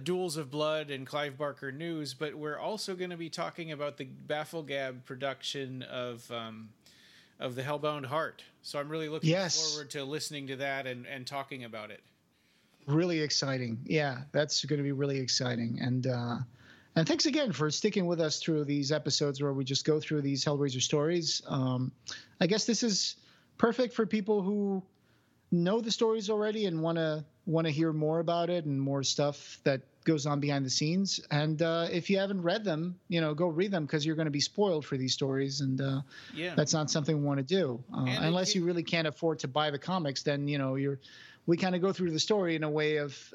Duels of Blood and Clive Barker news, but we're also going to be talking about the Bafflegab production of the Hellbound Heart. So I'm really looking forward to listening to that and talking about it. Really exciting. Yeah, that's going to be really exciting. And thanks again for sticking with us through these episodes where we just go through these Hellraiser stories. I guess this is perfect for people who know the stories already and want to hear more about it and more stuff that goes on behind the scenes. And if you haven't read them, go read them, because you're going to be spoiled for these stories. And that's not something we want to do unless you really can't afford to buy the comics. Then we kind of go through the story in a way of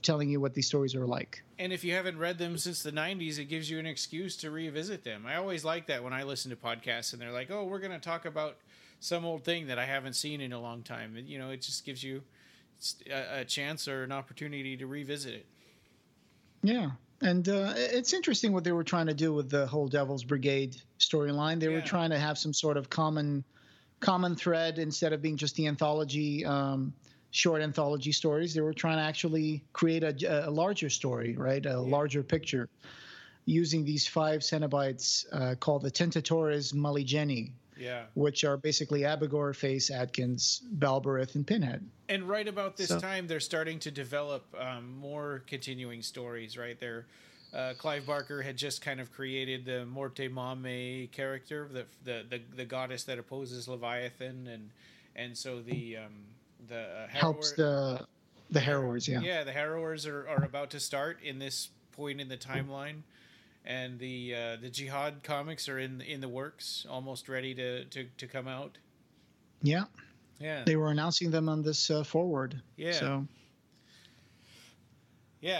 telling you what these stories are like. And if you haven't read them since the 90s, it gives you an excuse to revisit them. I always like that when I listen to podcasts and they're like, oh, we're going to talk about some old thing that I haven't seen in a long time. It just gives you a chance or an opportunity to revisit it. Yeah. And it's interesting what they were trying to do with the whole Devil's Brigade storyline. They were trying to have some sort of common thread instead of being just the anthology, short anthology stories. They were trying to actually create a larger story, right? A larger picture using these 5 Cenobites called the Tentatores Maligeni. Yeah. Which are basically Abigor, Face, Atkins, Balberith, and Pinhead. And right about this time, they're starting to develop more continuing stories, right? Clive Barker had just kind of created the Morte Mame character, the goddess that opposes Leviathan, and so the helps the Harrowers, yeah. Yeah, the Harrowers are about to start in this point in the timeline. And the Jihad comics are in the works, almost ready to come out. Yeah. Yeah. They were announcing them on this forward. Yeah.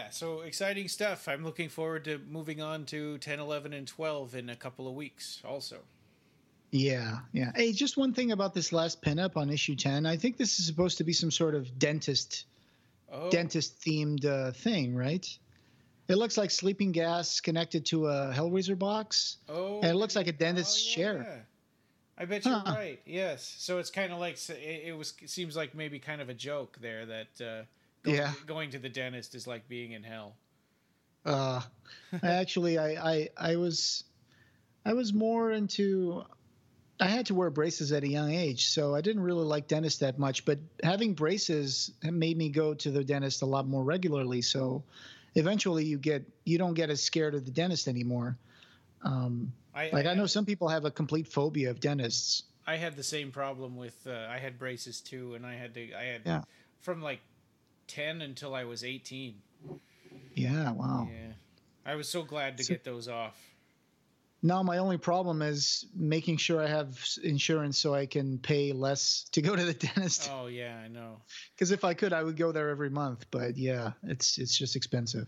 So exciting stuff. I'm looking forward to moving on to 10, 11, and 12 in a couple of weeks also. Yeah. Hey, just one thing about this last pinup on issue 10. I think this is supposed to be some sort of dentist-themed thing, right? It looks like sleeping gas connected to a Hellraiser box. Oh, and it looks like a dentist's chair. Yeah. I bet you're right. Yes. So it's kind of like it seems like maybe kind of a joke there that going to the dentist is like being in hell. Actually, I was more into. I had to wear braces at a young age, so I didn't really like dentists that much. But having braces made me go to the dentist a lot more regularly. So eventually you don't get as scared of the dentist anymore. I know some people have a complete phobia of dentists. I had the same problem with I had braces too, and I had from like 10 until I was 18. Yeah, wow. Yeah. I was so glad to get those off. Now my only problem is making sure I have insurance so I can pay less to go to the dentist. Oh yeah, I know. Because if I could, I would go there every month. But yeah, it's just expensive.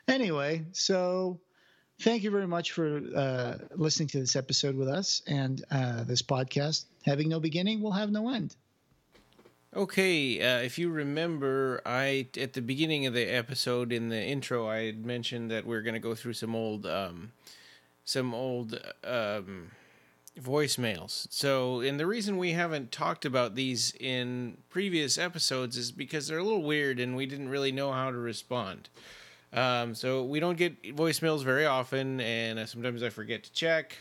Anyway, so thank you very much for listening to this episode with us, and this podcast, having no beginning, will have no end. Okay, if you remember, at the beginning of the episode in the intro, I had mentioned that we're going to go through some old voicemails. So, and the reason we haven't talked about these in previous episodes is because they're a little weird and we didn't really know how to respond. So we don't get voicemails very often, and sometimes I forget to check,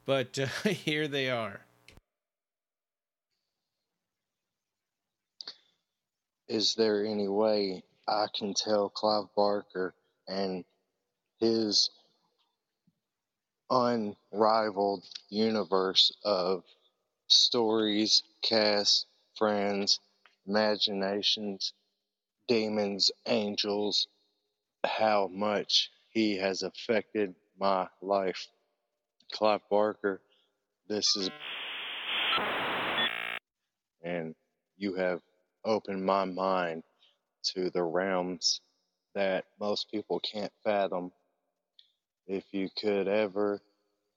but here they are. Is there any way I can tell Clive Barker and his unrivaled universe of stories, casts, friends, imaginations, demons, angels, how much he has affected my life? Clive Barker, this is... And you have opened my mind to the realms that most people can't fathom. If you could ever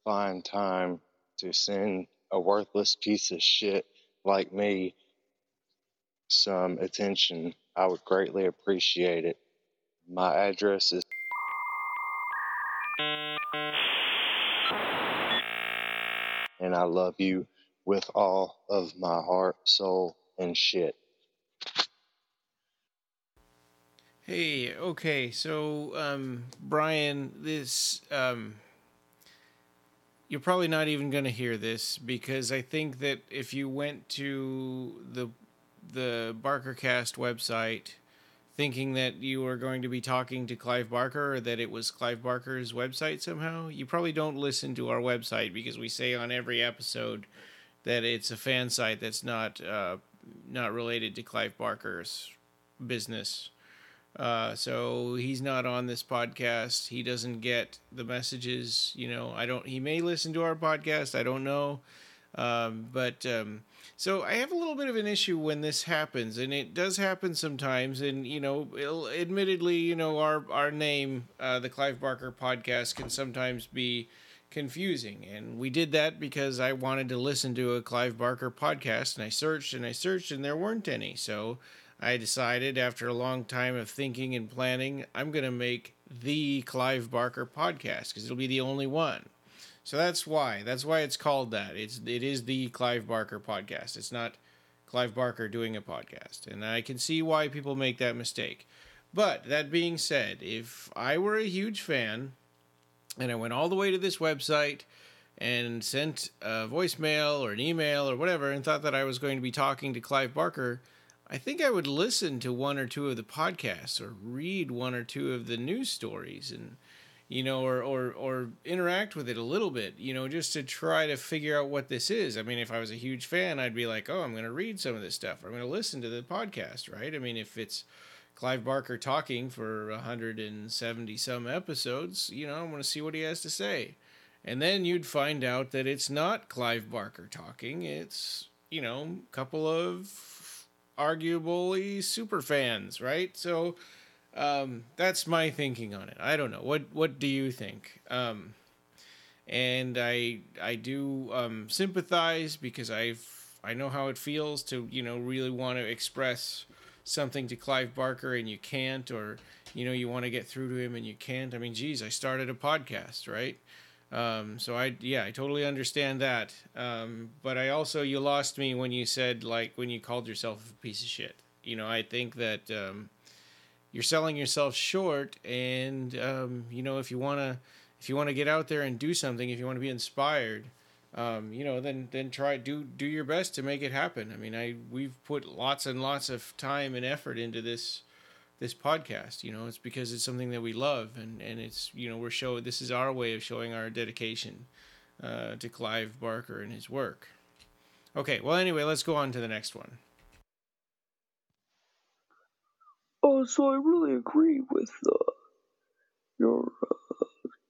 find time to send a worthless piece of shit like me some attention, I would greatly appreciate it. My address is... And I love you with all of my heart, soul, and shit. Hey, okay, so, Brian, this, you're probably not even going to hear this, because I think that if you went to the BarkerCast website thinking that you were going to be talking to Clive Barker, or that it was Clive Barker's website somehow, you probably don't listen to our website, because we say on every episode that it's a fan site that's not related to Clive Barker's business. So he's not on this podcast. He doesn't get the messages, he may listen to our podcast. I don't know. So I have a little bit of an issue when this happens, and it does happen sometimes. And, admittedly, our name, the Clive Barker podcast, can sometimes be confusing. And we did that because I wanted to listen to a Clive Barker podcast, and I searched, and there weren't any. So I decided, after a long time of thinking and planning, I'm going to make the Clive Barker podcast, because it'll be the only one. So that's why it's called that. It is the Clive Barker podcast. It's not Clive Barker doing a podcast. And I can see why people make that mistake. But that being said, if I were a huge fan and I went all the way to this website and sent a voicemail or an email or whatever and thought that I was going to be talking to Clive Barker, I think I would listen to one or two of the podcasts or read one or two of the news stories and, or interact with it a little bit, just to try to figure out what this is. I mean, if I was a huge fan, I'd be like, oh, I'm going to read some of this stuff. Or I'm going to listen to the podcast, right? I mean, if it's Clive Barker talking for 170 some episodes, I'm going to see what he has to say. And then you'd find out that it's not Clive Barker talking. It's, a couple of arguably super fans, right? So that's my thinking on it. I don't know. What do you think? And I do sympathize, because I know how it feels to really want to express something to Clive Barker and you can't, or you want to get through to him and you can't. I mean, geez, I started a podcast, right? So I totally understand that. But I also, you lost me when you said, when you called yourself a piece of shit. I think that, you're selling yourself short, and, if you want to get out there and do something, if you want to be inspired, then try, do your best to make it happen. I mean, we've put lots and lots of time and effort into this podcast. It's because it's something that we love, and it's, this is our way of showing our dedication to Clive Barker and his work. Okay, well, anyway, let's go on to the next one. Oh, so I really agree with your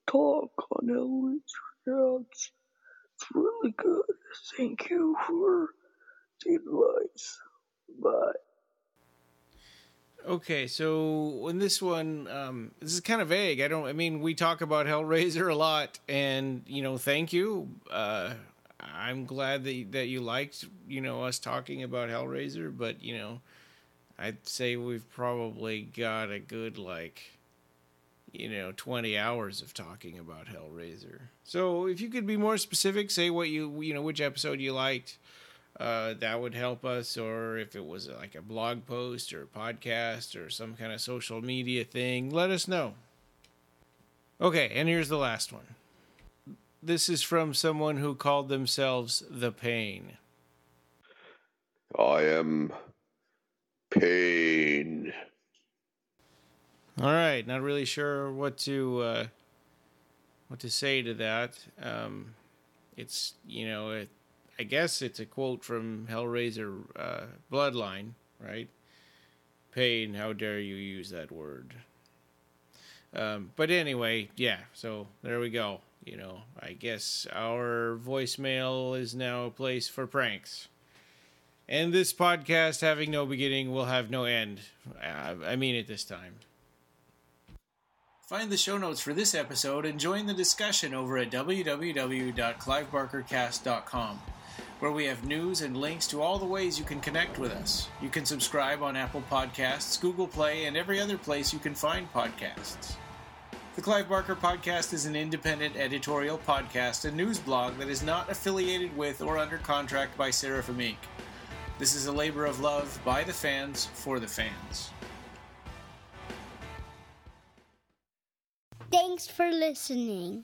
talk on Hellraiser. Yeah, it's really good. Thank you for the advice. Bye. Okay, so in this one, this is kind of vague. We talk about Hellraiser a lot, and, thank you. I'm glad that you liked, us talking about Hellraiser, but, I'd say we've probably got a good, 20 hours of talking about Hellraiser. So if you could be more specific, say what which episode you liked, that would help us. Or if it was like a blog post or a podcast or some kind of social media thing, let us know. Okay, and here's the last one. This is from someone who called themselves The Pain. I am Pain. All right, not really sure what to say to that. It's, I guess it's a quote from Hellraiser Bloodline, right? Pain, how dare you use that word. But anyway, yeah, so there we go. I guess our voicemail is now a place for pranks. And this podcast, having no beginning, will have no end. I mean it this time. Find the show notes for this episode and join the discussion over at www.clivebarkercast.com, where we have news and links to all the ways you can connect with us. You can subscribe on Apple Podcasts, Google Play, and every other place you can find podcasts. The Clive Barker Podcast is an independent editorial podcast and news blog that is not affiliated with or under contract by Seraphim Inc. This is a labor of love by the fans for the fans. Thanks for listening.